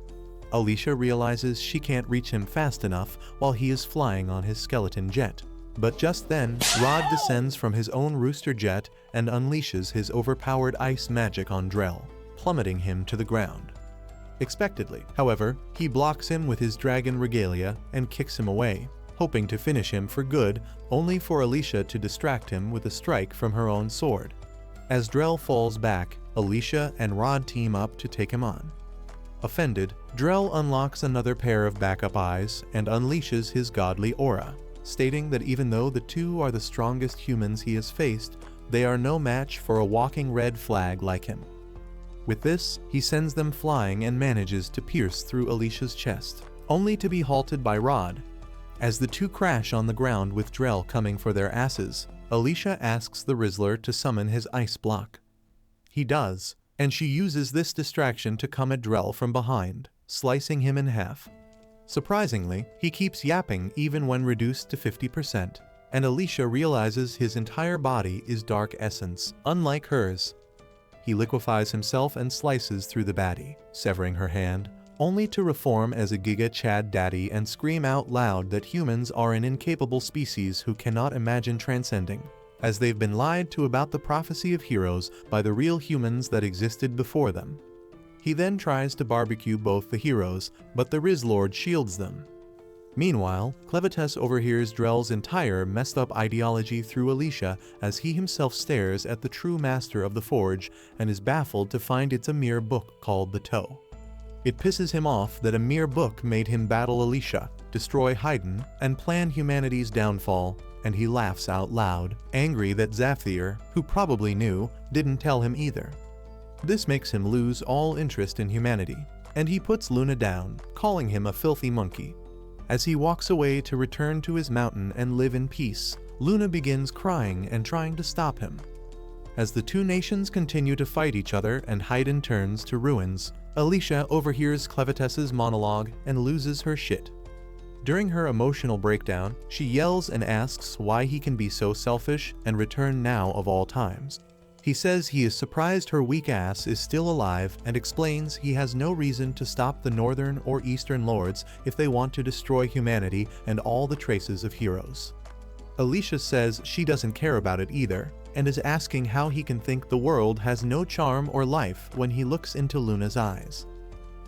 Alicia realizes she can't reach him fast enough while he is flying on his skeleton jet. But just then, Rod descends from his own rooster jet and unleashes his overpowered ice magic on Drell, plummeting him to the ground. Expectedly, however, he blocks him with his dragon regalia and kicks him away, hoping to finish him for good, only for Alicia to distract him with a strike from her own sword. As Drell falls back, Alicia and Rod team up to take him on. Offended, Drell unlocks another pair of backup eyes and unleashes his godly aura, stating that even though the two are the strongest humans he has faced, they are no match for a walking red flag like him. With this, he sends them flying and manages to pierce through Alicia's chest, only to be halted by Rod. As the two crash on the ground with Drell coming for their asses, Alicia asks the Rizzler to summon his ice block. He does, and she uses this distraction to come at Drell from behind, slicing him in half. Surprisingly, he keeps yapping even when reduced to 50%, and Alicia realizes his entire body is dark essence, unlike hers. He liquefies himself and slices through the baddie, severing her hand, only to reform as a Giga Chad Daddy and scream out loud that humans are an incapable species who cannot imagine transcending, as they've been lied to about the prophecy of heroes by the real humans that existed before them. He then tries to barbecue both the heroes, but the Rizzlord shields them. Meanwhile, Clevatess overhears Drell's entire messed up ideology through Alicia as he himself stares at the true master of the forge and is baffled to find it's a mere book called the Toe. It pisses him off that a mere book made him battle Alicia, destroy Haydn, and plan humanity's downfall, and he laughs out loud, angry that Zafthir, who probably knew, didn't tell him either. This makes him lose all interest in humanity, and he puts Luna down, calling him a filthy monkey. As he walks away to return to his mountain and live in peace, Luna begins crying and trying to stop him. As the two nations continue to fight each other and Haydn turns to ruins, Alicia overhears Clevatess's monologue and loses her shit. During her emotional breakdown, she yells and asks why he can be so selfish and return now of all times. He says he is surprised her weak ass is still alive and explains he has no reason to stop the Northern or Eastern Lords if they want to destroy humanity and all the traces of heroes. Alicia says she doesn't care about it either, and is asking how he can think the world has no charm or life when he looks into Luna's eyes.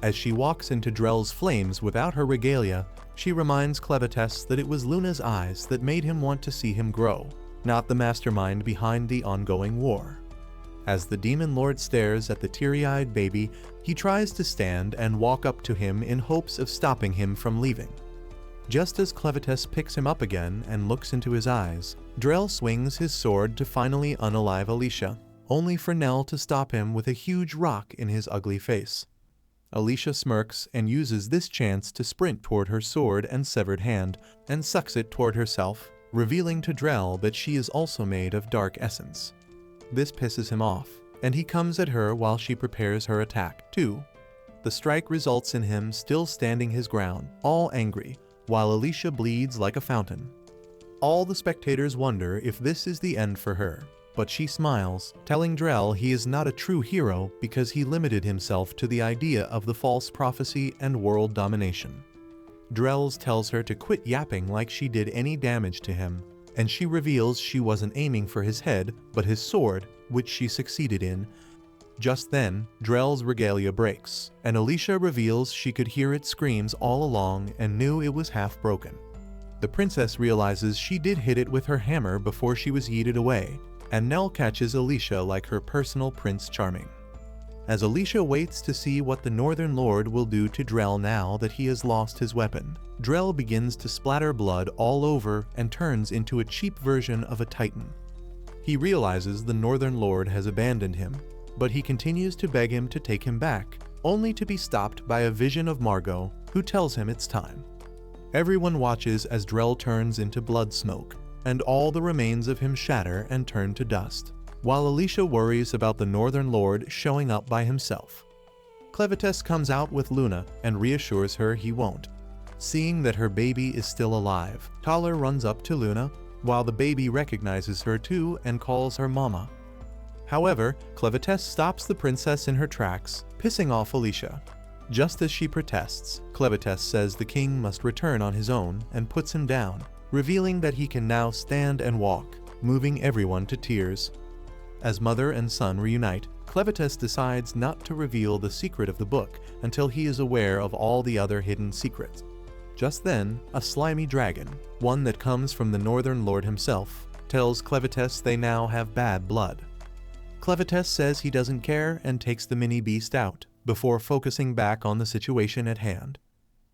As she walks into Drell's flames without her regalia, she reminds Clevatess that it was Luna's eyes that made him want to see him grow, not the mastermind behind the ongoing war. As the Demon Lord stares at the teary-eyed baby, he tries to stand and walk up to him in hopes of stopping him from leaving. Just as Clevatess picks him up again and looks into his eyes, Drell swings his sword to finally unalive Alicia, only for Nell to stop him with a huge rock in his ugly face. Alicia smirks and uses this chance to sprint toward her sword and severed hand, and sucks it toward herself, revealing to Drell that she is also made of dark essence. This pisses him off, and he comes at her while she prepares her attack, too. The strike results in him still standing his ground, all angry, while Alicia bleeds like a fountain. All the spectators wonder if this is the end for her, but she smiles, telling Drell he is not a true hero because he limited himself to the idea of the false prophecy and world domination. Drell tells her to quit yapping like she did any damage to him, and she reveals she wasn't aiming for his head, but his sword, which she succeeded in. Just then, Drell's regalia breaks, and Alicia reveals she could hear its screams all along and knew it was half broken. The princess realizes she did hit it with her hammer before she was yeeted away, and Nell catches Alicia like her personal Prince Charming. As Alicia waits to see what the Northern Lord will do to Drell now that he has lost his weapon, Drell begins to splatter blood all over and turns into a cheap version of a Titan. He realizes the Northern Lord has abandoned him, but he continues to beg him to take him back, only to be stopped by a vision of Margot, who tells him it's time. Everyone watches as Drell turns into blood smoke, and all the remains of him shatter and turn to dust, while Alicia worries about the Northern Lord showing up by himself. Clevatess comes out with Luna and reassures her he won't. Seeing that her baby is still alive, Thaler runs up to Luna, while the baby recognizes her too and calls her Mama. However, Clevatess stops the princess in her tracks, pissing off Alicia. Just as she protests, Clevatess says the king must return on his own and puts him down, revealing that he can now stand and walk, moving everyone to tears. As mother and son reunite, Clevatess decides not to reveal the secret of the book until he is aware of all the other hidden secrets. Just then, a slimy dragon, one that comes from the Northern Lord himself, tells Clevatess they now have bad blood. Clevatess says he doesn't care and takes the mini beast out, before focusing back on the situation at hand.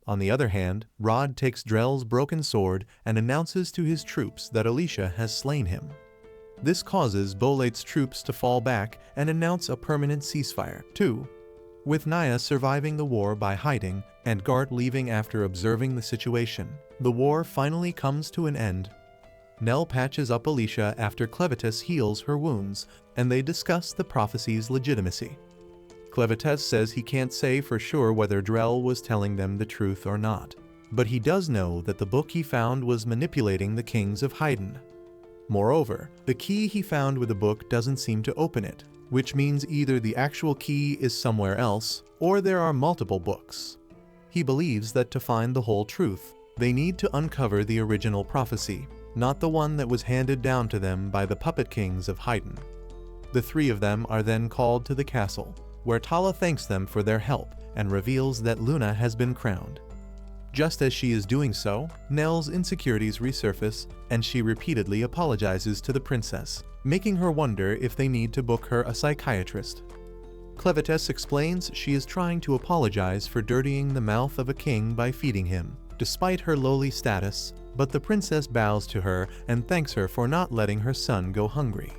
On the other hand, Rod takes Drell's broken sword and announces to his troops that Alicia has slain him. This causes Bolate's troops to fall back and announce a permanent ceasefire, too. With Naya surviving the war by hiding and Gart leaving after observing the situation, the war finally comes to an end. Nell patches up Alicia after Clevatess heals her wounds, and they discuss the prophecy's legitimacy. Clevatess says he can't say for sure whether Drell was telling them the truth or not, but he does know that the book he found was manipulating the kings of Haydn. Moreover, the key he found with the book doesn't seem to open it, which means either the actual key is somewhere else, or there are multiple books. He believes that to find the whole truth, they need to uncover the original prophecy, not the one that was handed down to them by the puppet kings of Haydn. The three of them are then called to the castle, where Tala thanks them for their help and reveals that Luna has been crowned. Just as she is doing so, Nell's insecurities resurface, and she repeatedly apologizes to the princess, making her wonder if they need to book her a psychiatrist. Clevatess explains she is trying to apologize for dirtying the mouth of a king by feeding him, despite her lowly status, but the princess bows to her and thanks her for not letting her son go hungry.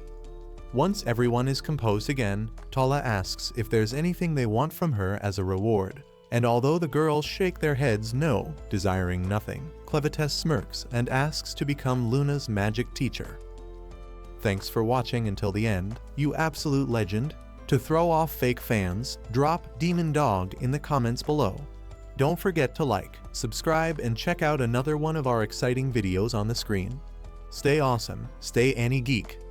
Once everyone is composed again, Tala asks if there's anything they want from her as a reward, and although the girls shake their heads no, desiring nothing, Clevatess smirks and asks to become Luna's magic teacher. Thanks for watching until the end, you absolute legend. To throw off fake fans, drop Demon Dog in the comments below. Don't forget to like, subscribe, and check out another one of our exciting videos on the screen. Stay awesome, stay AniGeek.